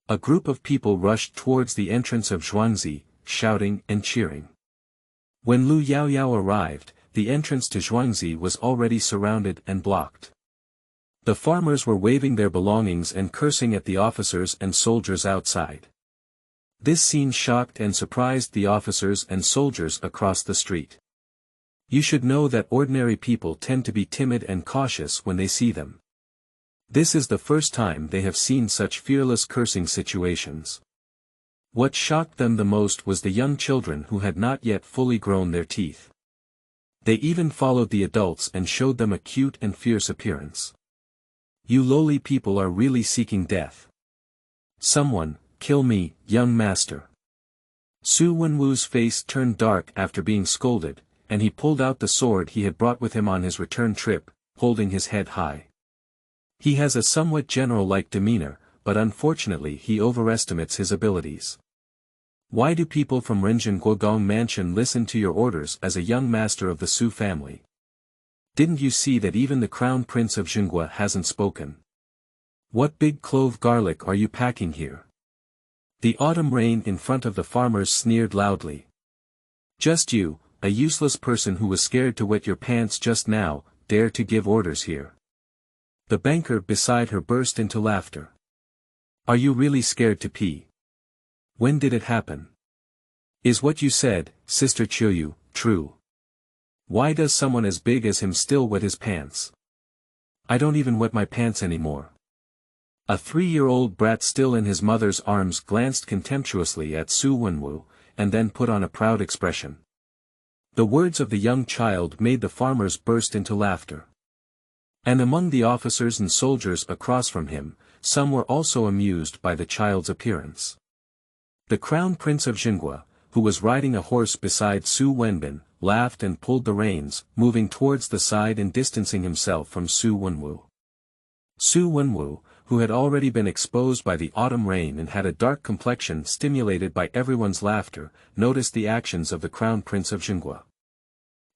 A: A group of people rushed towards the entrance of Zhuangzi, shouting and cheering. When Lu Yaoyao arrived, the entrance to Zhuangzi was already surrounded and blocked. The farmers were waving their belongings and cursing at the officers and soldiers outside. This scene shocked and surprised the officers and soldiers across the street. You should know that ordinary people tend to be timid and cautious when they see them. This is the first time they have seen such fearless cursing situations. What shocked them the most was the young children who had not yet fully grown their teeth. They even followed the adults and showed them a cute and fierce appearance. You lowly people are really seeking death. Someone, kill me, young master. Su Wenwu's face turned dark after being scolded, and he pulled out the sword he had brought with him on his return trip, holding his head high. He has a somewhat general-like demeanor, but unfortunately he overestimates his abilities. Why do people from Renjin Guogong Mansion listen to your orders as a young master of the Su family? Didn't you see that even the crown prince of Zhengua hasn't spoken? What big clove garlic are you packing here? The autumn rain in front of the farmers sneered loudly. Just you, a useless person who was scared to wet your pants just now, dare to give orders here. The banker beside her burst into laughter. Are you really scared to pee? When did it happen? Is what you said, Sister Chiuyu, true? Why does someone as big as him still wet his pants? I don't even wet my pants anymore. A 3-year-old brat still in his mother's arms glanced contemptuously at Su Wenwu, and then put on a proud expression. The words of the young child made the farmers burst into laughter. And among the officers and soldiers across from him, some were also amused by the child's appearance. The Crown Prince of Jingwa, who was riding a horse beside Su Wenbin, laughed and pulled the reins, moving towards the side and distancing himself from Su Wenwu. Su Wenwu, who had already been exposed by the autumn rain and had a dark complexion stimulated by everyone's laughter, noticed the actions of the Crown Prince of Jingwa.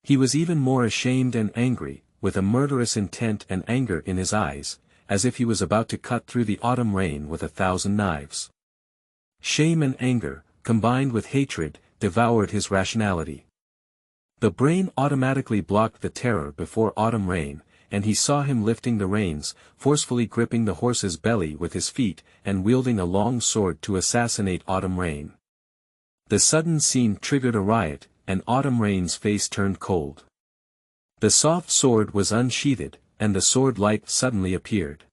A: He was even more ashamed and angry, with a murderous intent and anger in his eyes, as if he was about to cut through the autumn rain with 1,000 knives. Shame and anger, combined with hatred, devoured his rationality. The brain automatically blocked the terror before autumn rain, and he saw him lifting the reins, forcefully gripping the horse's belly with his feet, and wielding a long sword to assassinate Autumn Rain. The sudden scene triggered a riot, and Autumn Rain's face turned cold. The soft sword was unsheathed, and the sword light suddenly appeared.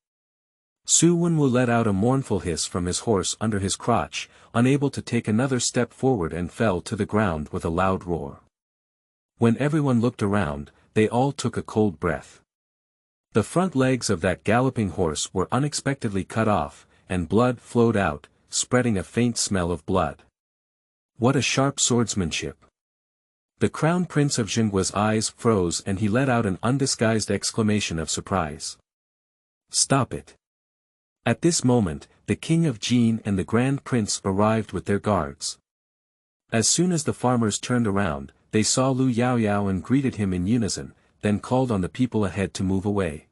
A: Su Wenwu let out a mournful hiss from his horse under his crotch, unable to take another step forward, and fell to the ground with a loud roar. When everyone looked around, they all took a cold breath. The front legs of that galloping horse were unexpectedly cut off, and blood flowed out, spreading a faint smell of blood. What a sharp swordsmanship! The Crown Prince of Jingwa's eyes froze, and he let out an undisguised exclamation of surprise. Stop it! At this moment, the King of Jin and the Grand Prince arrived with their guards. As soon as the farmers turned around, they saw Lu Yaoyao and greeted him in unison, then called on the people ahead to move away.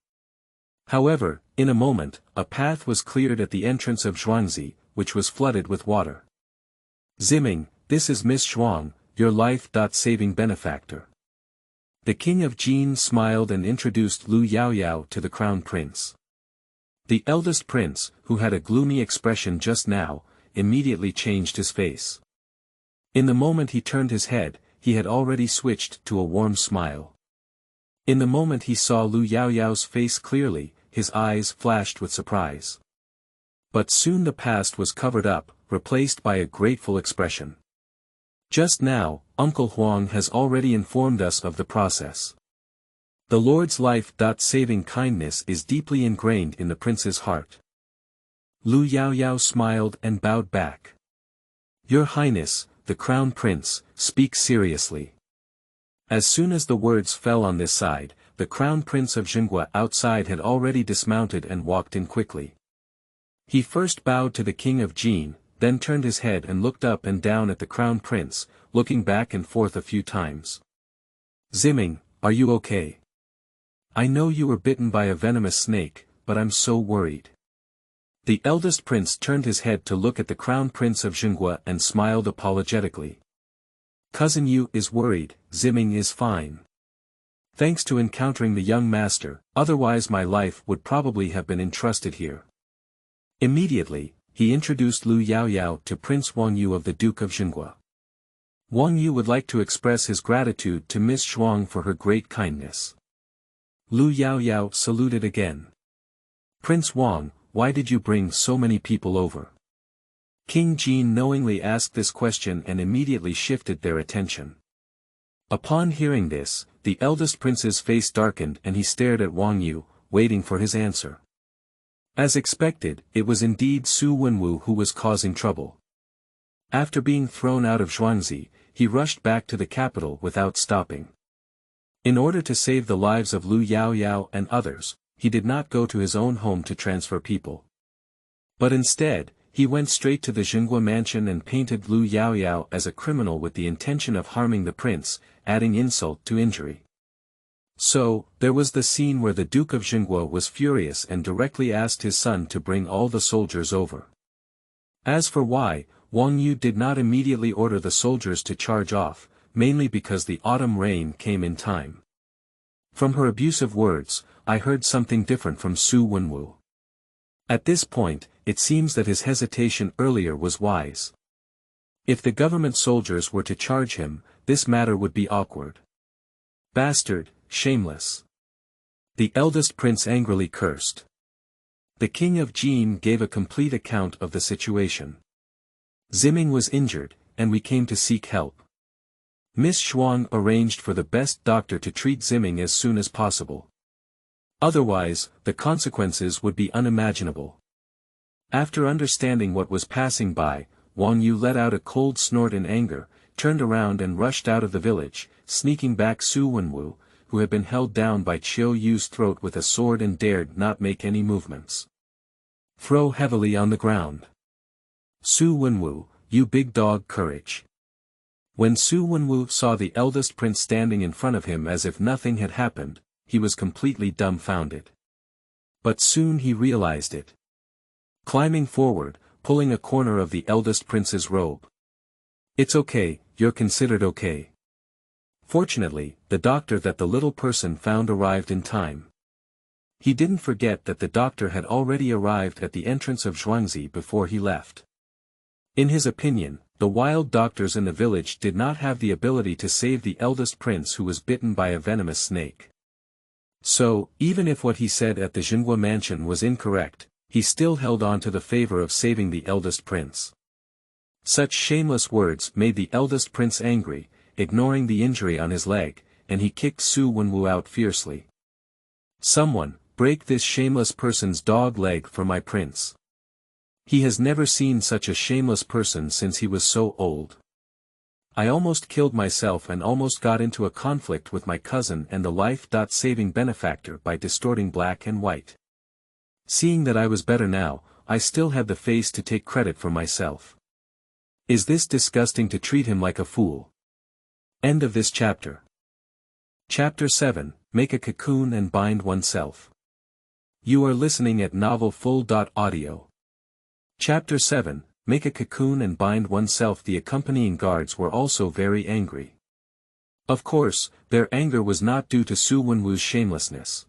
A: However, in a moment, a path was cleared at the entrance of Zhuangzi, which was flooded with water. Ziming, this is Miss Zhuang, your life-saving benefactor. The King of Jin smiled and introduced Lu Yaoyao to the Crown Prince. The eldest prince, who had a gloomy expression just now, immediately changed his face. In the moment he turned his head, he had already switched to a warm smile. In the moment he saw Lu Yaoyao's face clearly, his eyes flashed with surprise. But soon the past was covered up, replaced by a grateful expression. Just now, Uncle Huang has already informed us of the process. The Lord's life-saving kindness is deeply ingrained in the prince's heart. Lu Yaoyao smiled and bowed back. Your Highness, the Crown Prince, speak seriously. As soon as the words fell on this side, the Crown Prince of Jingwa outside had already dismounted and walked in quickly. He first bowed to the King of Jin, then turned his head and looked up and down at the Crown Prince, looking back and forth a few times. Ziming, are you okay? I know you were bitten by a venomous snake, but I'm so worried. The eldest prince turned his head to look at the Crown Prince of Jingwa and smiled apologetically. Cousin Yu is worried, Ziming is fine. Thanks to encountering the young master, otherwise my life would probably have been entrusted here. Immediately, he introduced Lu Yaoyao to Prince Wang Yu of the Duke of Jingwa. Wang Yu would like to express his gratitude to Miss Zhuang for her great kindness. Lu Yaoyao saluted again. Prince Wang, why did you bring so many people over? King Jin knowingly asked this question and immediately shifted their attention. Upon hearing this, the eldest prince's face darkened and he stared at Wang Yu, waiting for his answer. As expected, it was indeed Su Wenwu who was causing trouble. After being thrown out of Zhuangzi, he rushed back to the capital without stopping. In order to save the lives of Lu Yaoyao and others, he did not go to his own home to transfer people. But instead, he went straight to the Jingwa mansion and painted Lu Yaoyao as a criminal with the intention of harming the prince, adding insult to injury. So, there was the scene where the Duke of Jingwa was furious and directly asked his son to bring all the soldiers over. As for why, Wang Yu did not immediately order the soldiers to charge off, mainly because the autumn rain came in time. From her abusive words, I heard something different from Su Wenwu. At this point, it seems that his hesitation earlier was wise. If the government soldiers were to charge him, this matter would be awkward. Bastard, shameless. The eldest prince angrily cursed. The king of Jin gave a complete account of the situation. Ziming was injured, and we came to seek help. Miss Xuang arranged for the best doctor to treat Ziming as soon as possible. Otherwise, the consequences would be unimaginable. After understanding what was passing by, Wang Yu let out a cold snort in anger, turned around and rushed out of the village, sneaking back Su Wenwu, who had been held down by Chiu Yu's throat with a sword and dared not make any movements. Throw heavily on the ground. Su Wenwu, you big dog, courage. When Su Wenwu saw the eldest prince standing in front of him as if nothing had happened, he was completely dumbfounded. But soon he realized it. Climbing forward, pulling a corner of the eldest prince's robe. It's okay, you're considered okay. Fortunately, the doctor that the little person found arrived in time. He didn't forget that the doctor had already arrived at the entrance of Zhuangzi before he left. In his opinion, the wild doctors in the village did not have the ability to save the eldest prince who was bitten by a venomous snake. So, even if what he said at the Jinhua mansion was incorrect, he still held on to the favor of saving the eldest prince. Such shameless words made the eldest prince angry, ignoring the injury on his leg, and he kicked Su Wenwu out fiercely. Someone, break this shameless person's dog leg for my prince. He has never seen such a shameless person since he was so old. I almost killed myself and almost got into a conflict with my cousin and the life-saving benefactor by distorting black and white. Seeing that I was better now, I still had the face to take credit for myself. Is this disgusting to treat him like a fool? End of this chapter. Chapter 7, Make a Cocoon and Bind Oneself. You are listening at novelfull.audio. Chapter 7, Make a Cocoon and Bind Oneself. The accompanying guards were also very angry. Of course, their anger was not due to Su Wenwu's shamelessness.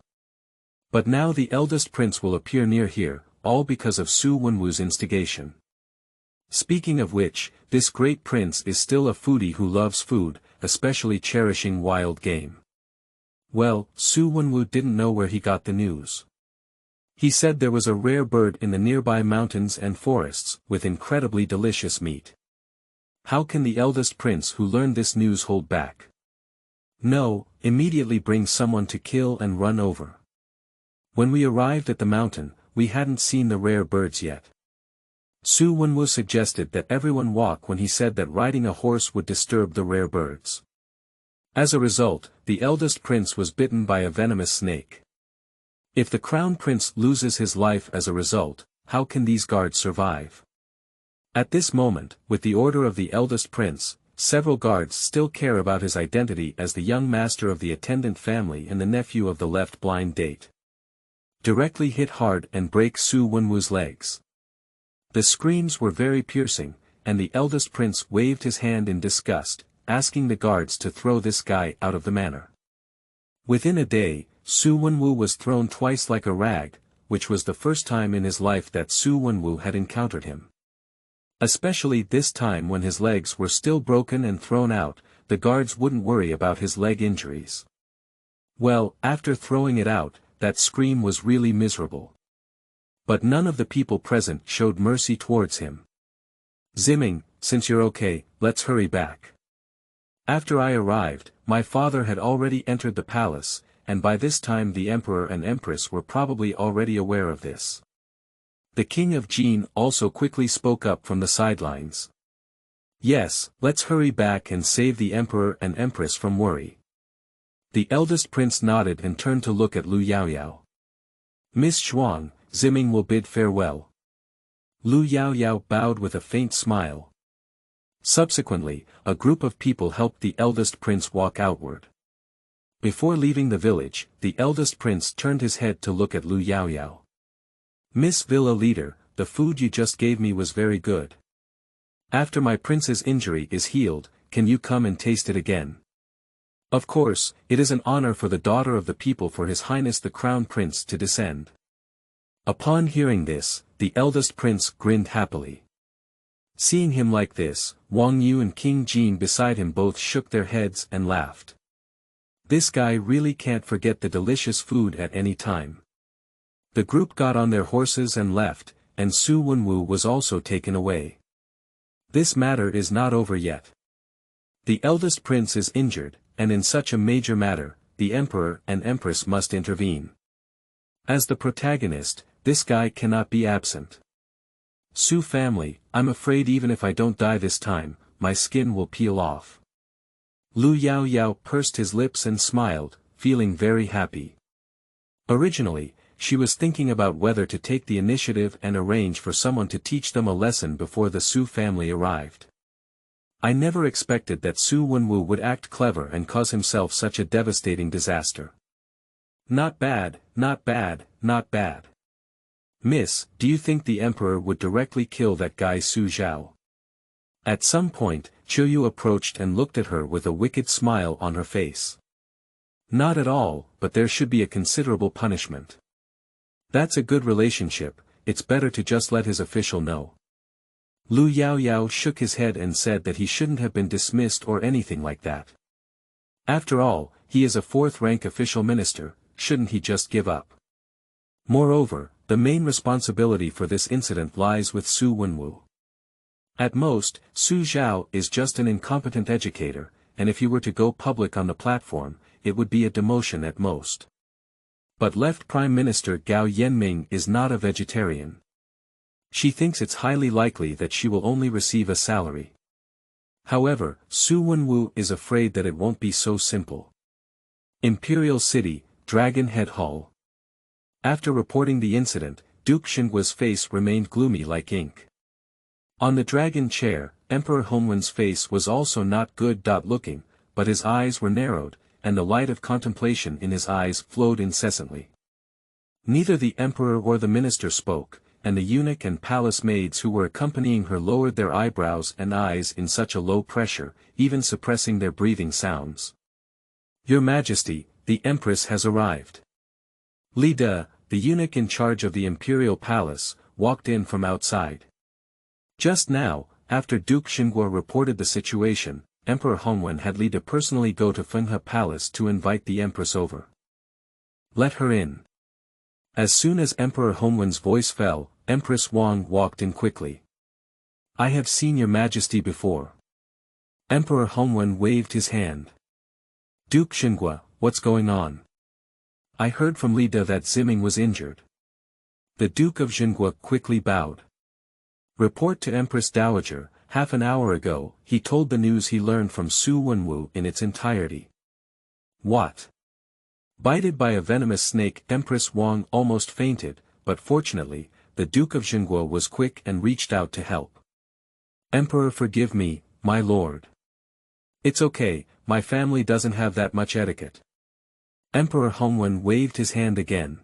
A: But now the eldest prince will appear near here, all because of Su Wenwu's instigation. Speaking of which, this great prince is still a foodie who loves food, especially cherishing wild game. Well, Su Wenwu didn't know where he got the news. He said there was a rare bird in the nearby mountains and forests, with incredibly delicious meat. How can the eldest prince who learned this news hold back? No, immediately bring someone to kill and run over. When we arrived at the mountain, we hadn't seen the rare birds yet. Su Wenwu suggested that everyone walk when he said that riding a horse would disturb the rare birds. As a result, the eldest prince was bitten by a venomous snake. If the crown prince loses his life as a result, how can these guards survive? At this moment, with the order of the eldest prince, several guards still care about his identity as the young master of the attendant family and the nephew of the left blind date. Directly hit hard and break Su Wenwu's legs. The screams were very piercing, and the eldest prince waved his hand in disgust, asking the guards to throw this guy out of the manor. Within a day, Su Wenwu was thrown twice like a rag, which was the first time in his life that Su Wenwu had encountered him. Especially this time when his legs were still broken and thrown out, the guards wouldn't worry about his leg injuries. Well, after throwing it out, that scream was really miserable. But none of the people present showed mercy towards him. Ziming, since you're okay, let's hurry back. After I arrived, my father had already entered the palace, and by this time the emperor and empress were probably already aware of this. The king of Jin also quickly spoke up from the sidelines. Yes, let's hurry back and save the emperor and empress from worry. The eldest prince nodded and turned to look at Lu Yaoyao. Miss Xuang, Ziming will bid farewell. Lu Yaoyao bowed with a faint smile. Subsequently, a group of people helped the eldest prince walk outward. Before leaving the village, the eldest prince turned his head to look at Lu Yaoyao. Miss Villa Leader, the food you just gave me was very good. After my prince's injury is healed, can you come and taste it again? Of course, it is an honor for the daughter of the people for His Highness the Crown Prince to descend. Upon hearing this, the eldest prince grinned happily. Seeing him like this, Wang Yu and King Jin beside him both shook their heads and laughed. This guy really can't forget the delicious food at any time. The group got on their horses and left, and Su Wenwu was also taken away. This matter is not over yet. The eldest prince is injured, and in such a major matter, the emperor and empress must intervene. As the protagonist, this guy cannot be absent. Su family, I'm afraid even if I don't die this time, my skin will peel off. Lu Yaoyao pursed his lips and smiled, feeling very happy. Originally, she was thinking about whether to take the initiative and arrange for someone to teach them a lesson before the Su family arrived. I never expected that Su Wenwu would act clever and cause himself such a devastating disaster. Not bad, not bad, not bad. Miss, do you think the emperor would directly kill that guy Su Zhao? At some point, Qiuyu approached and looked at her with a wicked smile on her face. Not at all, but there should be a considerable punishment. That's a good relationship, it's better to just let his official know. Lu Yaoyao shook his head and said that he shouldn't have been dismissed or anything like that. After all, he is a fourth-rank official minister, shouldn't he just give up? Moreover, the main responsibility for this incident lies with Su Wenwu. At most, Su Zhao is just an incompetent educator, and if he were to go public on the platform, it would be a demotion at most. But Left Prime Minister Gao Yanming is not a vegetarian. She thinks it's highly likely that she will only receive a salary. However, Su Wenwu is afraid that it won't be so simple. Imperial City, Dragon Head Hall. After reporting the incident, Duke Xingua's face remained gloomy like ink. On the dragon chair, Emperor Hongwen's face was also not good-looking, but his eyes were narrowed, and the light of contemplation in his eyes flowed incessantly. Neither the emperor or the minister spoke, and the eunuch and palace maids who were accompanying her lowered their eyebrows and eyes in such a low pressure, even suppressing their breathing sounds. Your Majesty, the Empress has arrived. Li De, the eunuch in charge of the imperial palace, walked in from outside. Just now, after Duke Xingua reported the situation, Emperor Hongwen had Li De personally go to Fenghe Palace to invite the Empress over. Let her in. As soon as Emperor Hongwen's voice fell, Empress Wang walked in quickly. I have seen your Majesty before. Emperor Hongwen waved his hand. Duke Xingua, what's going on? I heard from Li De that Ziming was injured. The Duke of Xingua quickly bowed. Report to Empress Dowager, half an hour ago, he told the news he learned from Su Wenwu in its entirety. What? Bited by a venomous snake, Empress Wang almost fainted, but fortunately, the Duke of Xingua was quick and reached out to help. Emperor, forgive me, my lord. It's okay, my family doesn't have that much etiquette. Emperor Hongwen waved his hand again.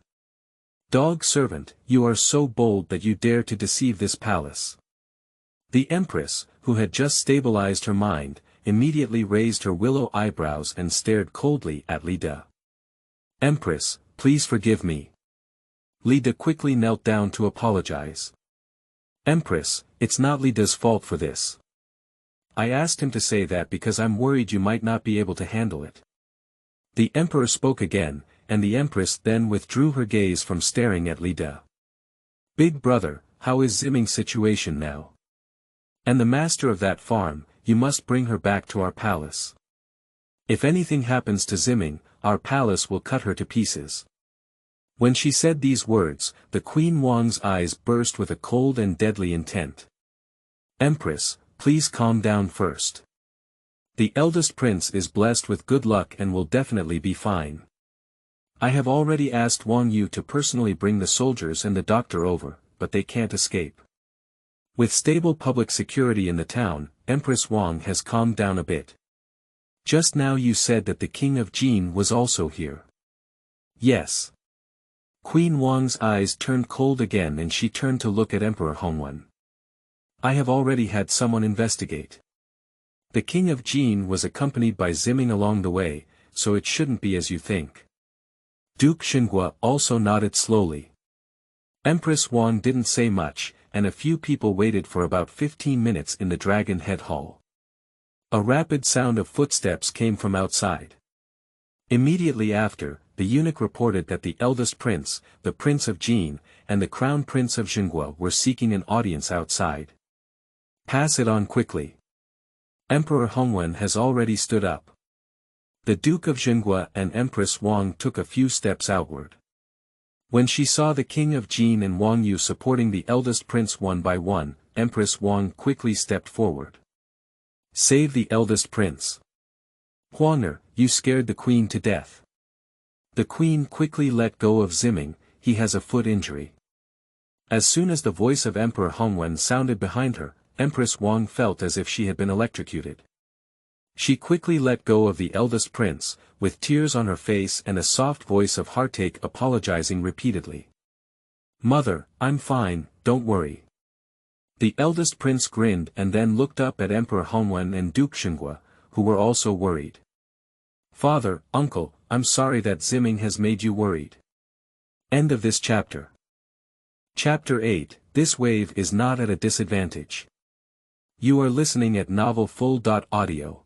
A: Dog servant, you are so bold that you dare to deceive this palace. The Empress, who had just stabilized her mind, immediately raised her willow eyebrows and stared coldly at Li De. Empress, please forgive me. Li De quickly knelt down to apologize. Empress, it's not Li De's fault for this. I asked him to say that because I'm worried you might not be able to handle it. The Emperor spoke again, and the Empress then withdrew her gaze from staring at Li De. Big brother, how is Ziming's situation now? And the master of that farm, you must bring her back to our palace. If anything happens to Ziming, our palace will cut her to pieces. When she said these words, the Queen Wang's eyes burst with a cold and deadly intent. Empress, please calm down first. The eldest prince is blessed with good luck and will definitely be fine. I have already asked Wang Yu to personally bring the soldiers and the doctor over, but they can't escape. With stable public security in the town, Empress Wang has calmed down a bit. Just now you said that the King of Jin was also here. Yes. Queen Wang's eyes turned cold again and she turned to look at Emperor Hongwen. I have already had someone investigate. The King of Jin was accompanied by Ziming along the way, so it shouldn't be as you think. Duke Xingua also nodded slowly. Empress Wang didn't say much, and a few people waited for about 15 minutes in the dragon head hall. A rapid sound of footsteps came from outside. Immediately after, the eunuch reported that the eldest prince, the Prince of Jin, and the Crown Prince of Jingua were seeking an audience outside. Pass it on quickly. Emperor Hongwen has already stood up. The Duke of Jingua and Empress Wang took a few steps outward. When she saw the King of Jin and Wang Yu supporting the eldest prince one by one, Empress Wang quickly stepped forward. Save the eldest prince. Huang'er, you scared the queen to death. The queen quickly let go of Ziming, he has a foot injury. As soon as the voice of Emperor Hongwen sounded behind her, Empress Wang felt as if she had been electrocuted. She quickly let go of the eldest prince, with tears on her face and a soft voice of heartache apologizing repeatedly. Mother, I'm fine, don't worry. The eldest prince grinned and then looked up at Emperor Hongwen and Duke Xingua, who were also worried. Father, uncle, I'm sorry that Ziming has made you worried. End of this chapter. Chapter 8, This wave is not at a disadvantage. You are listening at novelfull.audio.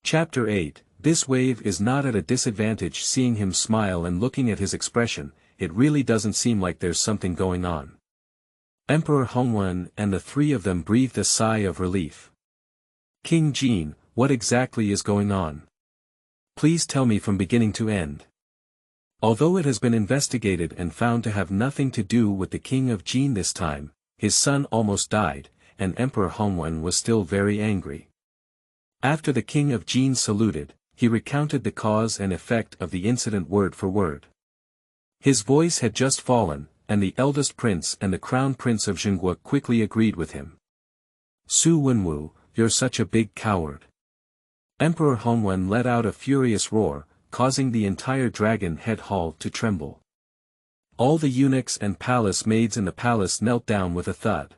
A: Chapter 8, This wave is not at a disadvantage. Seeing him smile and looking at his expression, it really doesn't seem like there's something going on. Emperor Hongwen and the three of them breathed a sigh of relief. King Jin, what exactly is going on? Please tell me from beginning to end. Although it has been investigated and found to have nothing to do with the King of Jin this time, his son almost died, and Emperor Hongwen was still very angry. After the King of Jin saluted, he recounted the cause and effect of the incident word for word. His voice had just fallen, and the eldest prince and the crown prince of Jingua quickly agreed with him. Su Wenwu, you're such a big coward. Emperor Hongwen let out a furious roar, causing the entire dragon head hall to tremble. All the eunuchs and palace maids in the palace knelt down with a thud.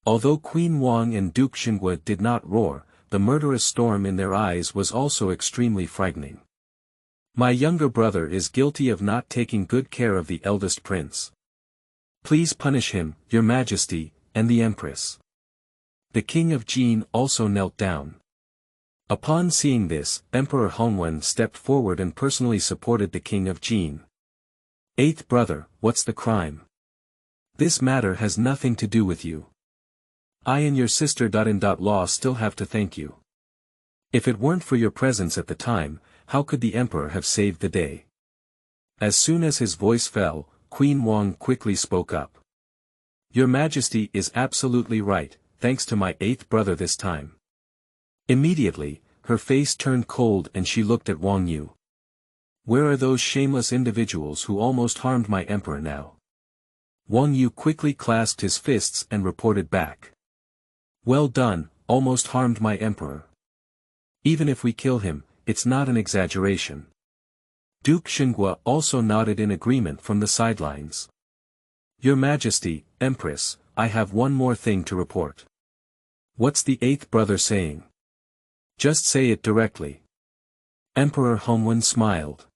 A: Although Queen Wang and Duke Xingua did not roar, the murderous storm in their eyes was also extremely frightening. My younger brother is guilty of not taking good care of the eldest prince. Please punish him, your majesty, and the empress. The king of Jin also knelt down. Upon seeing this, Emperor Hongwen stepped forward and personally supported the king of Jin. Eighth brother, what's the crime? This matter has nothing to do with you. I and your sister-in-law still have to thank you. If it weren't for your presence at the time, how could the emperor have saved the day? As soon as his voice fell, Queen Wang quickly spoke up. Your Majesty is absolutely right, thanks to my eighth brother this time. Immediately, her face turned cold and she looked at Wang Yu. Where are those shameless individuals who almost harmed my emperor now? Wang Yu quickly clasped his fists and reported back. Well done, almost harmed my emperor. Even if we kill him, it's not an exaggeration. Duke Xingua also nodded in agreement from the sidelines. Your Majesty, Empress, I have one more thing to report. What's the eighth brother saying? Just say it directly. Emperor Hongwen smiled.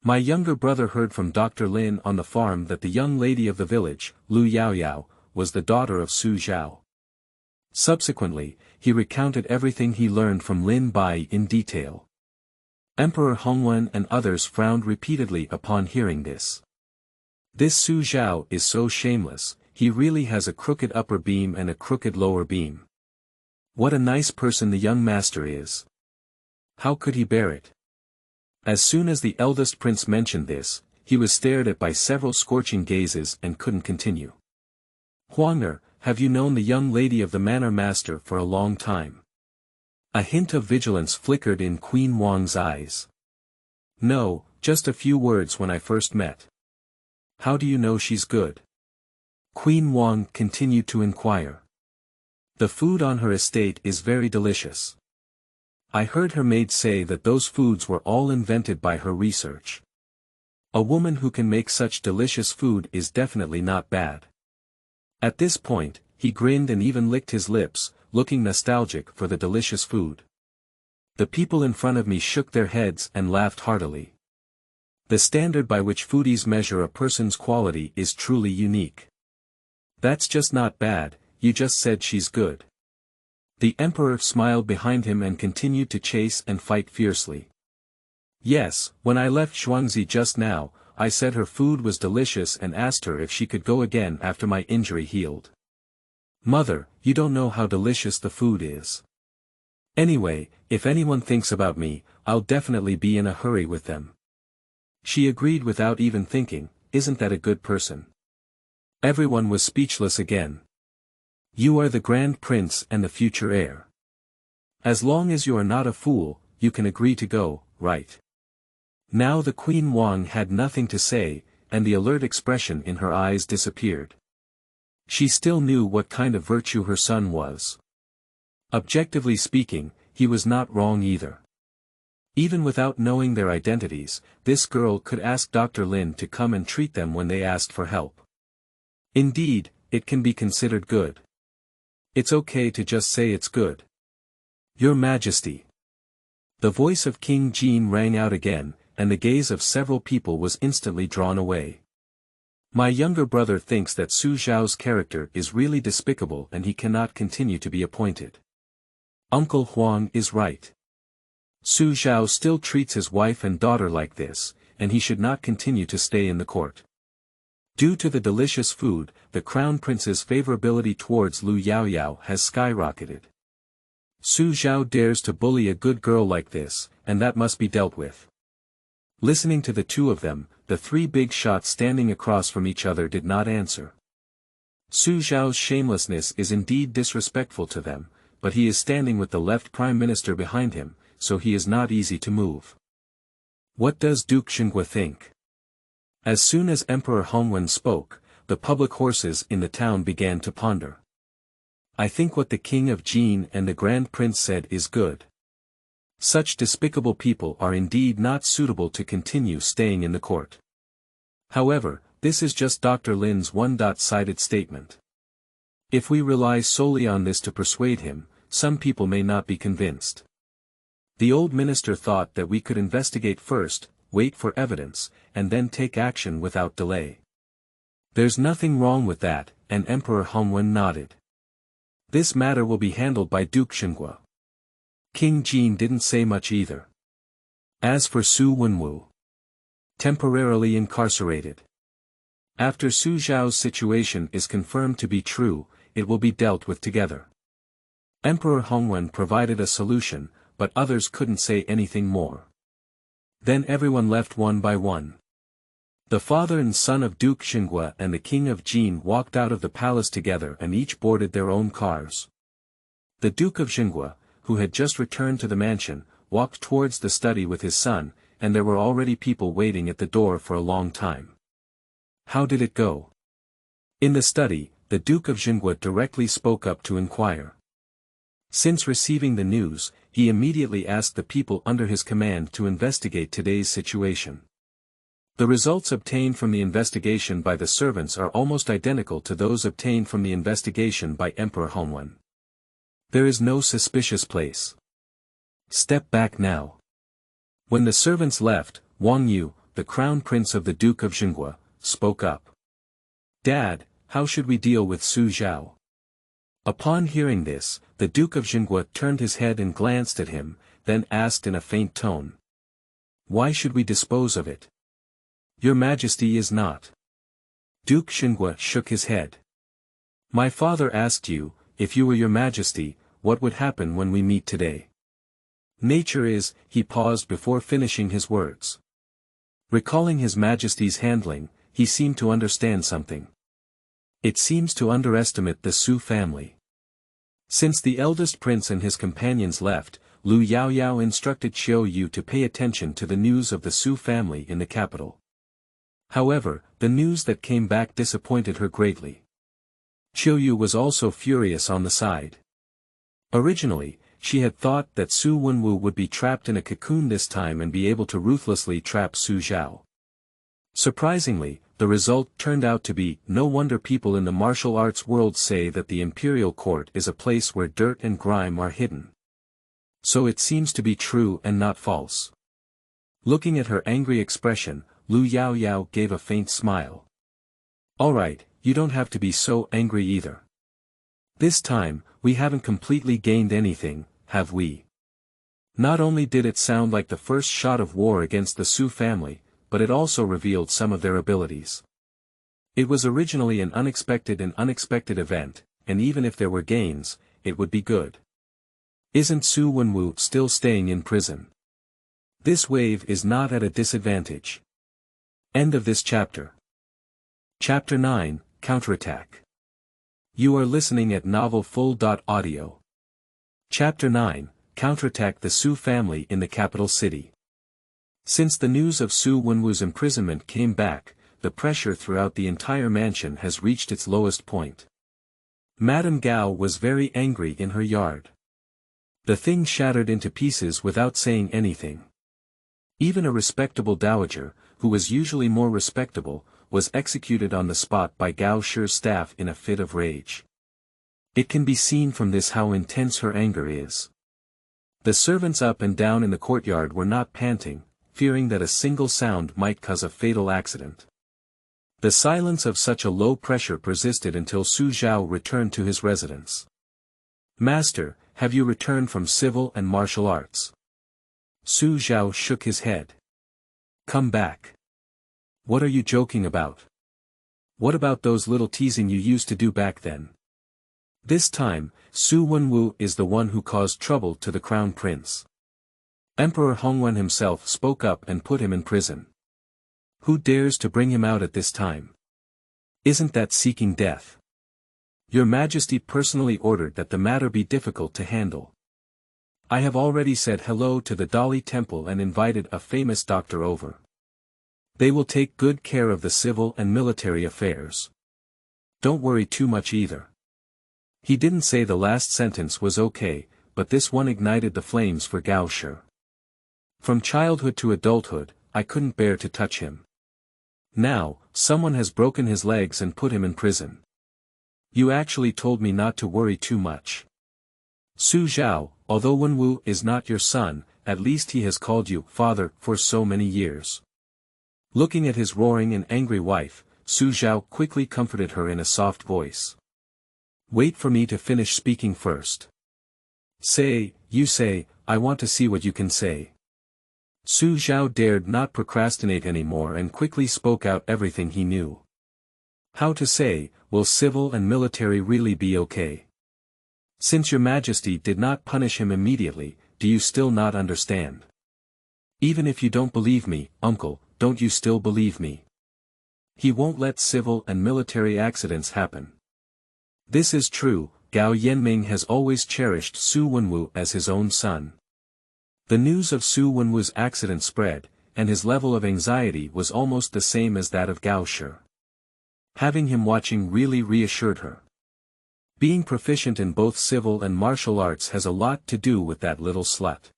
A: My younger brother heard from Dr. Lin on the farm that the young lady of the village, Lu Yaoyao, was the daughter of Su Zhao. Subsequently, he recounted everything he learned from Lin Bai in detail. Emperor Hongwen and others frowned repeatedly upon hearing this. This Su Zhao is so shameless, he really has a crooked upper beam and a crooked lower beam. What a nice person the young master is. How could he bear it? As soon as the eldest prince mentioned this, he was stared at by several scorching gazes and couldn't continue. Huang'er, have you known the young lady of the manor master for a long time? A hint of vigilance flickered in Queen Wang's eyes. No, just a few words when I first met. How do you know she's good? Queen Wang continued to inquire. The food on her estate is very delicious. I heard her maid say that those foods were all invented by her research. A woman who can make such delicious food is definitely not bad. At this point, he grinned and even licked his lips, looking nostalgic for the delicious food. The people in front of me shook their heads and laughed heartily. The standard by which foodies measure a person's quality is truly unique. That's just not bad, you just said she's good. The emperor smiled behind him and continued to chase and fight fiercely. Yes, when I left Shuangzi just now, I said her food was delicious and asked her if she could go again after my injury healed. Mother, you don't know how delicious the food is. Anyway, if anyone thinks about me, I'll definitely be in a hurry with them. She agreed without even thinking, isn't that a good person? Everyone was speechless again. You are the Grand Prince and the future heir. As long as you are not a fool, you can agree to go, right? Now the Queen Wang had nothing to say, and the alert expression in her eyes disappeared. She still knew what kind of virtue her son was. Objectively speaking, he was not wrong either. Even without knowing their identities, this girl could ask Dr. Lin to come and treat them when they asked for help. Indeed, it can be considered good. It's okay to just say it's good. Your Majesty. The voice of King Jin rang out again, and the gaze of several people was instantly drawn away. My younger brother thinks that Su Zhao's character is really despicable and he cannot continue to be appointed. Uncle Huang is right. Su Zhao still treats his wife and daughter like this, and he should not continue to stay in the court. Due to the delicious food, the crown prince's favorability towards Lu Yaoyao has skyrocketed. Su Zhao dares to bully a good girl like this, and that must be dealt with. Listening to the two of them, the three big shots standing across from each other did not answer. Su Zhao's shamelessness is indeed disrespectful to them, but he is standing with the left prime minister behind him, so he is not easy to move. What does Duke Xinghua think? As soon as Emperor Hongwen spoke, the public horses in the town began to ponder. I think what the King of Jin and the Grand Prince said is good. Such despicable people are indeed not suitable to continue staying in the court. However, this is just Dr. Lin's one-sided statement. If we rely solely on this to persuade him, some people may not be convinced. The old minister thought that we could investigate first, wait for evidence, and then take action without delay. There's nothing wrong with that, and Emperor Hongwen nodded. This matter will be handled by Duke Xinghua. King Jin didn't say much either. As for Su Wenwu, temporarily incarcerated. After Su Zhao's situation is confirmed to be true, it will be dealt with together. Emperor Hongwen provided a solution, but others couldn't say anything more. Then everyone left one by one. The father and son of Duke Xinghua and the King of Jin walked out of the palace together and each boarded their own cars. The Duke of Xinghua, who had just returned to the mansion, walked towards the study with his son, and there were already people waiting at the door for a long time. How did it go? In the study, the Duke of Xinghua directly spoke up to inquire. Since receiving the news, he immediately asked the people under his command to investigate today's situation. The results obtained from the investigation by the servants are almost identical to those obtained from the investigation by Emperor Hongwen. There is no suspicious place. Step back now. When the servants left, Wang Yu, the crown prince of the Duke of Xinghua, spoke up. Dad, how should we deal with Su Zhao? Upon hearing this, the Duke of Xinghua turned his head and glanced at him, then asked in a faint tone. Why should we dispose of it? Your Majesty is not. Duke Xinghua shook his head. My father asked you, if you were Your Majesty, what would happen when we meet today? Nature is, he paused before finishing his words. Recalling His Majesty's handling, he seemed to understand something. It seems to underestimate the Su family. Since the eldest prince and his companions left, Lu Yaoyao instructed Qiu Yu to pay attention to the news of the Su family in the capital. However, the news that came back disappointed her greatly. Qiu Yu was also furious on the side. Originally, she had thought that Su Wenwu would be trapped in a cocoon this time and be able to ruthlessly trap Su Zhao. Surprisingly, the result turned out to be, no wonder people in the martial arts world say that the imperial court is a place where dirt and grime are hidden. So it seems to be true and not false. Looking at her angry expression, Lu Yaoyao gave a faint smile. Alright, you don't have to be so angry either. This time, we haven't completely gained anything, have we? Not only did it sound like the first shot of war against the Su family, but it also revealed some of their abilities. It was originally an unexpected event, and even if there were gains, it would be good. Isn't Su Wenwu still staying in prison? This wave is not at a disadvantage. End of this chapter. Chapter 9, Counterattack. You are listening at novelfull.audio. Chapter 9, Counterattack the Su family in the capital city. Since the news of Su Wenwu's imprisonment came back, the pressure throughout the entire mansion has reached its lowest point. Madame Gao was very angry in her yard. The thing shattered into pieces without saying anything. Even a respectable dowager, who was usually more respectable, was executed on the spot by Gao Shi's staff in a fit of rage. It can be seen from this how intense her anger is. The servants up and down in the courtyard were not panting, fearing that a single sound might cause a fatal accident. The silence of such a low pressure persisted until Su Zhao returned to his residence. "Master, have you returned from civil and martial arts?" Su Zhao shook his head. "Come back. What are you joking about? What about those little teasing you used to do back then?" This time, Su Wenwu is the one who caused trouble to the crown prince. Emperor Hongwen himself spoke up and put him in prison. Who dares to bring him out at this time? Isn't that seeking death? Your Majesty personally ordered that the matter be difficult to handle. I have already said hello to the Dali Temple and invited a famous doctor over. They will take good care of the civil and military affairs. Don't worry too much either. He didn't say the last sentence was okay, but this one ignited the flames for Gao Shi. From childhood to adulthood, I couldn't bear to touch him. Now, someone has broken his legs and put him in prison. You actually told me not to worry too much. Su Zhao, although Wenwu is not your son, at least he has called you father for so many years. Looking at his roaring and angry wife, Su Zhao quickly comforted her in a soft voice. Wait for me to finish speaking first. You say, I want to see what you can say. Su Zhao dared not procrastinate anymore and quickly spoke out everything he knew. How to say, will civil and military really be okay? Since your Majesty did not punish him immediately, do you still not understand? Even if you don't believe me, uncle, don't you still believe me? He won't let civil and military accidents happen. This is true, Gao Yanming has always cherished Su Wenwu as his own son. The news of Su Wenwu's accident spread, and his level of anxiety was almost the same as that of Gao Shi. Having him watching really reassured her. Being proficient in both civil and martial arts has a lot to do with that little slut.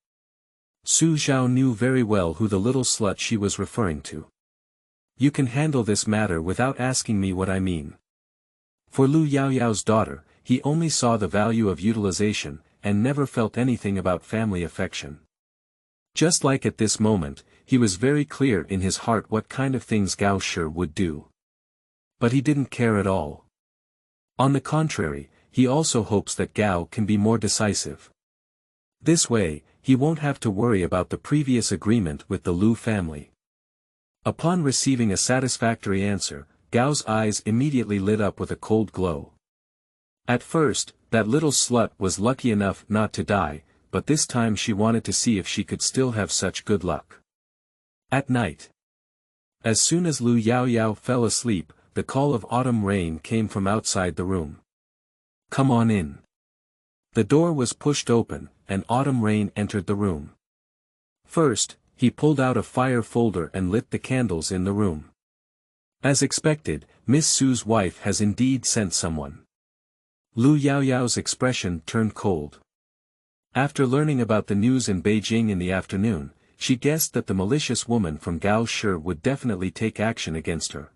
A: Su Zhao knew very well who the little slut she was referring to. You can handle this matter without asking me what I mean. For Lu Yaoyao's daughter, he only saw the value of utilization, and never felt anything about family affection. Just like at this moment, he was very clear in his heart what kind of things Gao Shi would do. But he didn't care at all. On the contrary, he also hopes that Gao can be more decisive. This way, he won't have to worry about the previous agreement with the Lu family. Upon receiving a satisfactory answer, Gao's eyes immediately lit up with a cold glow. At first, that little slut was lucky enough not to die, but this time she wanted to see if she could still have such good luck. At night. As soon as Lu Yaoyao fell asleep, the call of autumn rain came from outside the room. Come on in. The door was pushed open, and autumn rain entered the room. First, he pulled out a fire folder and lit the candles in the room. As expected, Miss Su's wife has indeed sent someone. Lu Yaoyao's expression turned cold. After learning about the news in Beijing in the afternoon, she guessed that the malicious woman from Gao Shi would definitely take action against her.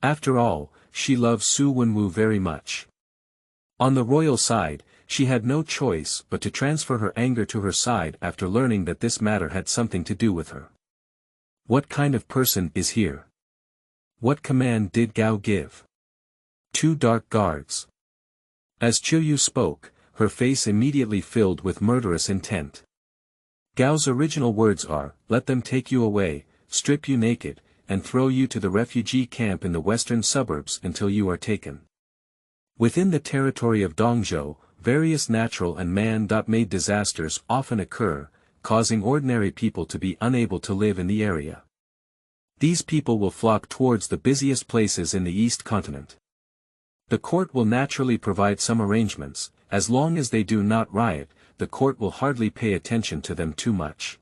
A: After all, she loved Su Wenwu very much. On the royal side, she had no choice but to transfer her anger to her side after learning that this matter had something to do with her. What kind of person is here? What command did Gao give? Two dark guards. As Chiyu spoke, her face immediately filled with murderous intent. Gao's original words are, "Let them take you away, strip you naked, and throw you to the refugee camp in the western suburbs until you are taken." Within the territory of Dongzhou, various natural and man-made disasters often occur, causing ordinary people to be unable to live in the area. These people will flock towards the busiest places in the East continent. The court will naturally provide some arrangements. As long as they do not riot, the court will hardly pay attention to them too much.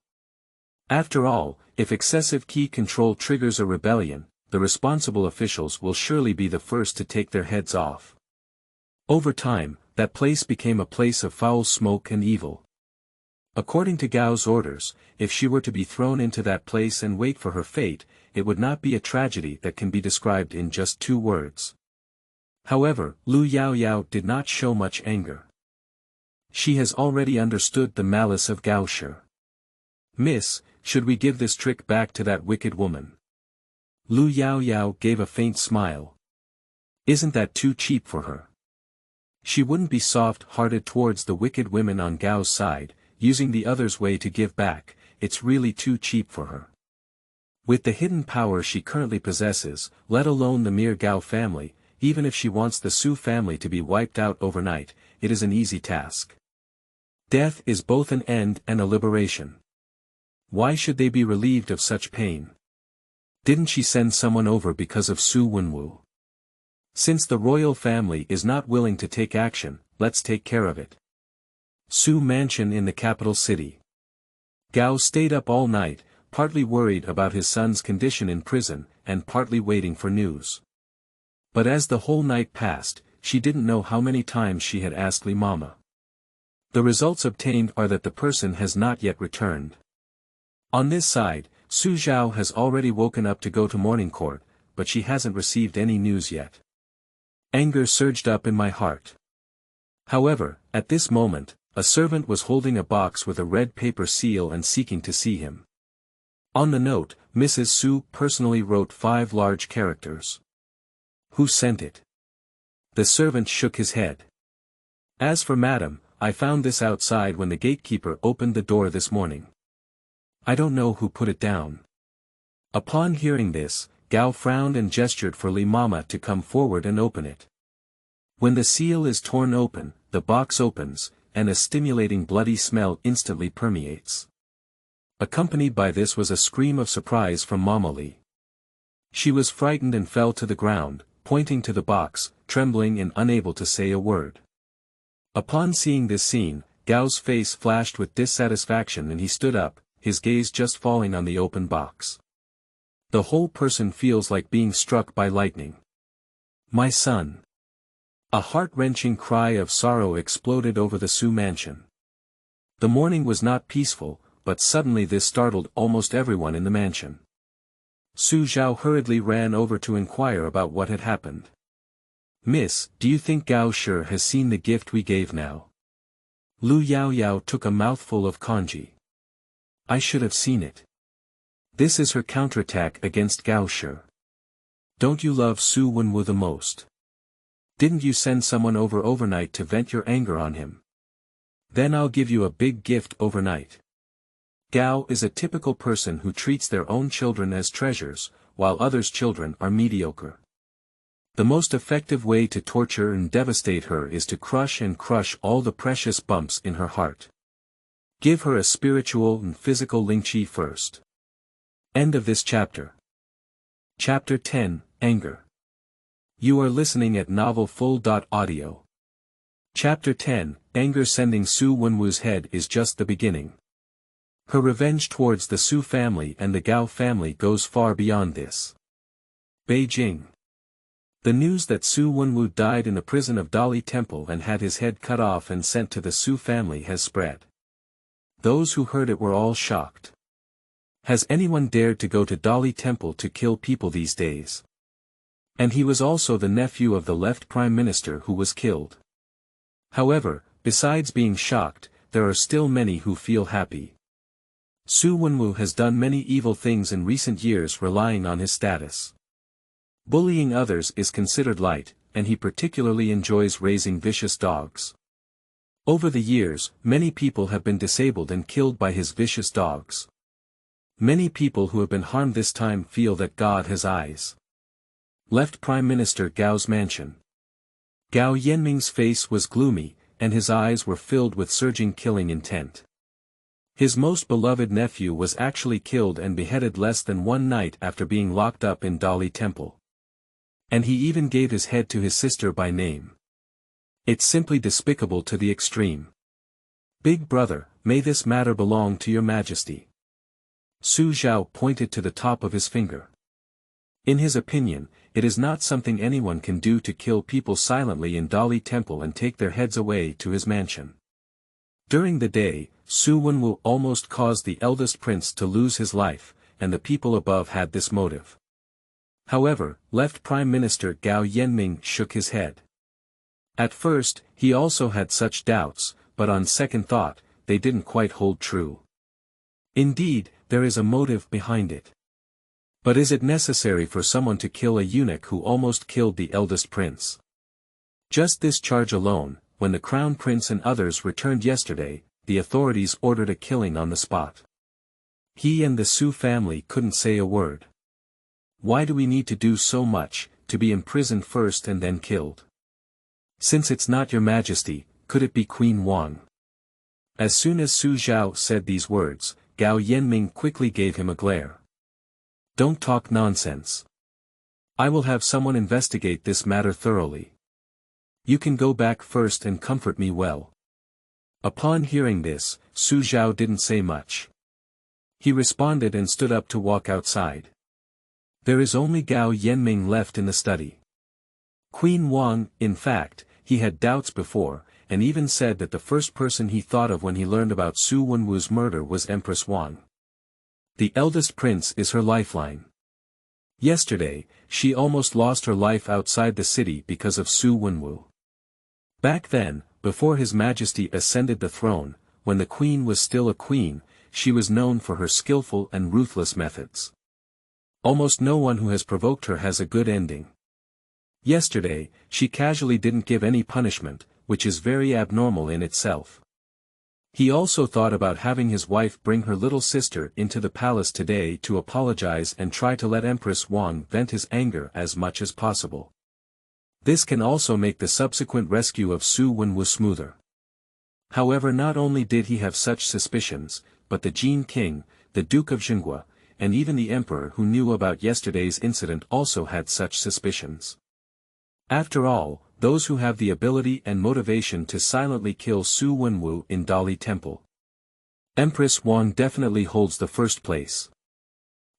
A: After all, if excessive key control triggers a rebellion, the responsible officials will surely be the first to take their heads off. Over time, that place became a place of foul smoke and evil. According to Gao's orders, if she were to be thrown into that place and wait for her fate, it would not be a tragedy that can be described in just 2 words. However, Lu Yaoyao did not show much anger. She has already understood the malice of Gao Shi. "Miss, should we give this trick back to that wicked woman?" Lu Yaoyao gave a faint smile. "Isn't that too cheap for her? She wouldn't be soft-hearted towards the wicked women on Gao's side, using the other's way to give back. It's really too cheap for her. With the hidden power she currently possesses, let alone the mere Gao family, even if she wants the Su family to be wiped out overnight, it is an easy task. Death is both an end and a liberation. Why should they be relieved of such pain? Didn't she send someone over because of Su Wenwu? Since the royal family is not willing to take action, let's take care of it." Su Mansion in the capital city. Gao stayed up all night, partly worried about his son's condition in prison, and partly waiting for news. But as the whole night passed, she didn't know how many times she had asked Li Mama. The results obtained are that the person has not yet returned. On this side, Su Zhao has already woken up to go to morning court, but she hasn't received any news yet. Anger surged up in my heart. However, at this moment, a servant was holding a box with a red paper seal and seeking to see him. On the note, Mrs. Su personally wrote 5 large characters. "Who sent it?" The servant shook his head. "As for Madam, I found this outside when the gatekeeper opened the door this morning. I don't know who put it down." Upon hearing this, Gao frowned and gestured for Li Mama to come forward and open it. When the seal is torn open, the box opens, and a stimulating bloody smell instantly permeates. Accompanied by this was a scream of surprise from Mama Li. She was frightened and fell to the ground, pointing to the box, trembling and unable to say a word. Upon seeing this scene, Gao's face flashed with dissatisfaction and he stood up, his gaze just falling on the open box. The whole person feels like being struck by lightning. "My son!" A heart-wrenching cry of sorrow exploded over the Su mansion. The morning was not peaceful, but suddenly this startled almost everyone in the mansion. Su Zhao hurriedly ran over to inquire about what had happened. "Miss, do you think Gao Shi has seen the gift we gave now?" Lu Yaoyao took a mouthful of congee. "I should have seen it. This is her counterattack against Gao Shi. Don't you love Su Wenwu the most? Didn't you send someone over overnight to vent your anger on him? Then I'll give you a big gift overnight." Gao is a typical person who treats their own children as treasures, while others' children are mediocre. The most effective way to torture and devastate her is to crush all the precious bumps in her heart. Give her a spiritual and physical lingqi first. End of this chapter. Chapter 10, Anger. You are listening at novelfull.audio. Chapter 10, Anger. Sending Su Wenwu's head is just the beginning. Her revenge towards the Su family and the Gao family goes far beyond this. Beijing. The news that Su Wenwu died in the prison of Dali Temple and had his head cut off and sent to the Su family has spread. Those who heard it were all shocked. Has anyone dared to go to Dali Temple to kill people these days? And he was also the nephew of the left prime minister who was killed. However, besides being shocked, there are still many who feel happy. Su Wenwu has done many evil things in recent years relying on his status. Bullying others is considered light, and he particularly enjoys raising vicious dogs. Over the years, many people have been disabled and killed by his vicious dogs. Many people who have been harmed this time feel that God has eyes. Left Prime Minister Gao's mansion. Gao Yanming's face was gloomy, and his eyes were filled with surging killing intent. His most beloved nephew was actually killed and beheaded less than one night after being locked up in Dali Temple. And he even gave his head to his sister by name. It's simply despicable to the extreme. Big brother, may this matter belong to your majesty. Su Zhao pointed to the top of his finger. In his opinion, it is not something anyone can do to kill people silently in Dali Temple and take their heads away to his mansion. During the day, Su Wenwu almost caused the eldest prince to lose his life, and the people above had this motive. However, left Prime Minister Gao Yanming shook his head. At first, he also had such doubts, but on second thought, they didn't quite hold true. Indeed, there is a motive behind it. But is it necessary for someone to kill a eunuch who almost killed the eldest prince? Just this charge alone, when the crown prince and others returned yesterday, the authorities ordered a killing on the spot. He and the Su family couldn't say a word. Why do we need to do so much, to be imprisoned first and then killed? Since it's not your majesty, could it be Queen Wang? As soon as Su Zhao said these words, Gao Yanming quickly gave him a glare. Don't talk nonsense. I will have someone investigate this matter thoroughly. You can go back first and comfort me well. Upon hearing this, Su Zhao didn't say much. He responded and stood up to walk outside. There is only Gao Yanming left in the study. Queen Wang, in fact, he had doubts before, and even said that the first person he thought of when he learned about Su Wenwu's murder was Empress Wang. The eldest prince is her lifeline. Yesterday, she almost lost her life outside the city because of Su Wenwu. Back then, before His Majesty ascended the throne, when the queen was still a queen, she was known for her skillful and ruthless methods. Almost no one who has provoked her has a good ending. Yesterday, she casually didn't give any punishment, which is very abnormal in itself. He also thought about having his wife bring her little sister into the palace today to apologize and try to let Empress Wang vent his anger as much as possible. This can also make the subsequent rescue of Su Wenwu smoother. However, not only did he have such suspicions, but the Jin King, the Duke of Xinghua, and even the Emperor who knew about yesterday's incident also had such suspicions. After all, those who have the ability and motivation to silently kill Su Wenwu in Dali Temple. Empress Wang definitely holds the first place.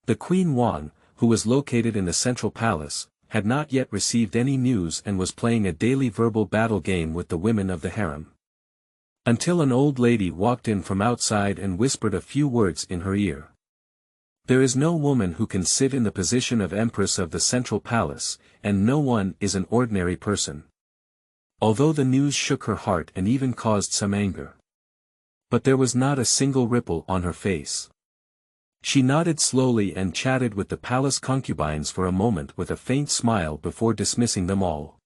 A: The Queen Wang, who was located in the central palace, had not yet received any news and was playing a daily verbal battle game with the women of the harem. Until an old lady walked in from outside and whispered a few words in her ear. There is no woman who can sit in the position of Empress of the Central Palace, and no one is an ordinary person. Although the news shook her heart and even caused some anger. But there was not a single ripple on her face. She nodded slowly and chatted with the palace concubines for a moment with a faint smile before dismissing them all.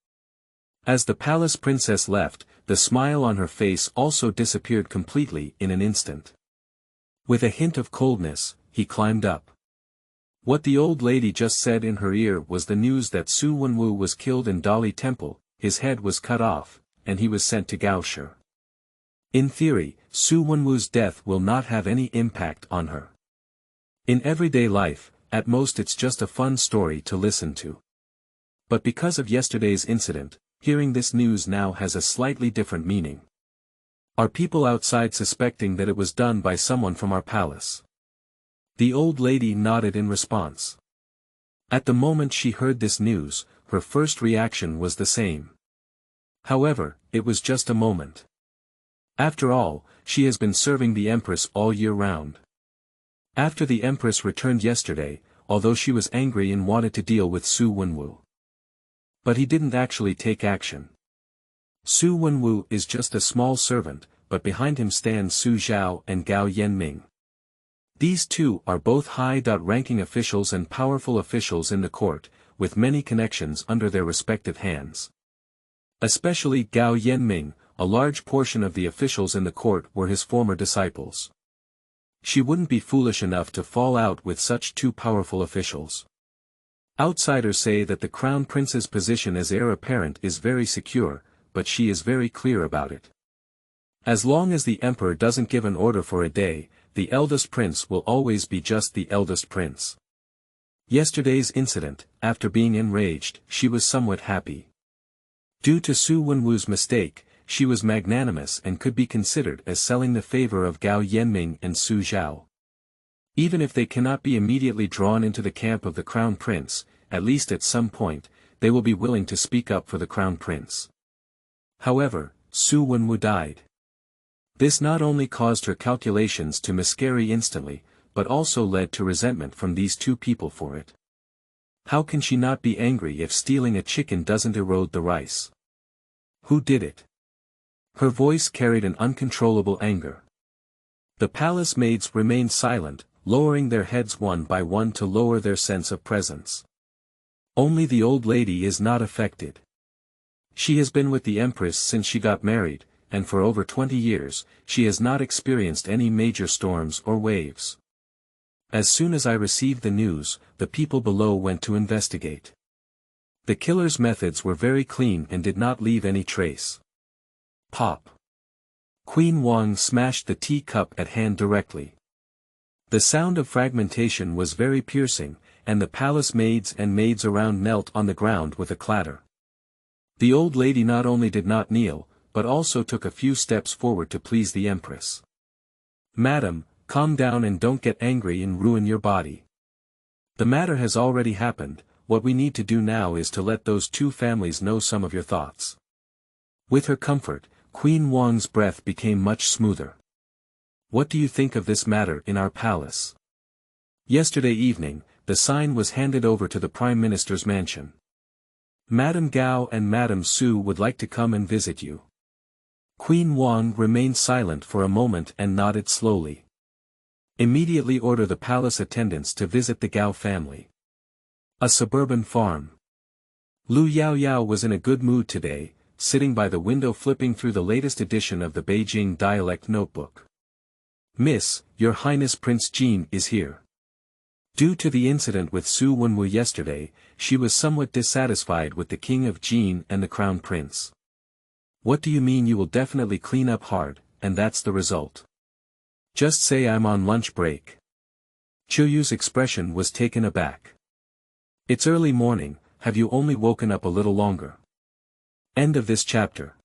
A: As the palace princess left, the smile on her face also disappeared completely in an instant. With a hint of coldness, he climbed up. What the old lady just said in her ear was the news that Su Wenwu was killed in Dali Temple, his head was cut off, and he was sent to Gaoshi. In theory, Su Wenwu's death will not have any impact on her. In everyday life, at most it's just a fun story to listen to. But because of yesterday's incident, hearing this news now has a slightly different meaning. Are people outside suspecting that it was done by someone from our palace? The old lady nodded in response. At the moment she heard this news, her first reaction was the same. However, it was just a moment. After all, she has been serving the Empress all year round. After the Empress returned yesterday, although she was angry and wanted to deal with Su Wenwu. But he didn't actually take action. Su Wenwu is just a small servant, but behind him stand Su Zhao and Gao Yanming. These two are both high-ranking officials and powerful officials in the court, with many connections under their respective hands. Especially Gao Yanming, a large portion of the officials in the court were his former disciples. She wouldn't be foolish enough to fall out with such two powerful officials. Outsiders say that the crown prince's position as heir apparent is very secure, but she is very clear about it. As long as the emperor doesn't give an order for a day, the eldest prince will always be just the eldest prince. Yesterday's incident, after being enraged, she was somewhat happy. Due to Su Wenwu's mistake, she was magnanimous and could be considered as selling the favor of Gao Yanming and Su Zhao. Even if they cannot be immediately drawn into the camp of the crown prince, at least at some point, they will be willing to speak up for the crown prince. However, Su Wenwu died. This not only caused her calculations to miscarry instantly, but also led to resentment from these two people for it. How can she not be angry if stealing a chicken doesn't erode the rice? Who did it? Her voice carried an uncontrollable anger. The palace maids remained silent, lowering their heads one by one to lower their sense of presence. Only the old lady is not affected. She has been with the empress since she got married, and for over 20 years, she has not experienced any major storms or waves. As soon as I received the news, the people below went to investigate. The killer's methods were very clean and did not leave any trace. Pop. Queen Wang smashed the teacup at hand directly. The sound of fragmentation was very piercing, and the palace maids and maids around knelt on the ground with a clatter. The old lady not only did not kneel, but also took a few steps forward to please the empress. "Madam, calm down and don't get angry and ruin your body. The matter has already happened, what we need to do now is to let those two families know some of your thoughts." With her comfort, Queen Wang's breath became much smoother. "What do you think of this matter in our palace?" Yesterday evening, the sign was handed over to the Prime Minister's mansion. "Madame Gao and Madame Su would like to come and visit you." Queen Wang remained silent for a moment and nodded slowly. "Immediately order the palace attendants to visit the Gao family." A suburban farm. Lu Yaoyao was in a good mood today, sitting by the window flipping through the latest edition of the Beijing dialect notebook. "Miss, Your Highness Prince Jean is here." Due to the incident with Su Wenwu yesterday, she was somewhat dissatisfied with the King of Jin and the Crown Prince. "What do you mean you will definitely clean up hard, and that's the result? Just say I'm on lunch break." Chiuyu's expression was taken aback. "It's early morning, have you only woken up a little longer?" End of this chapter.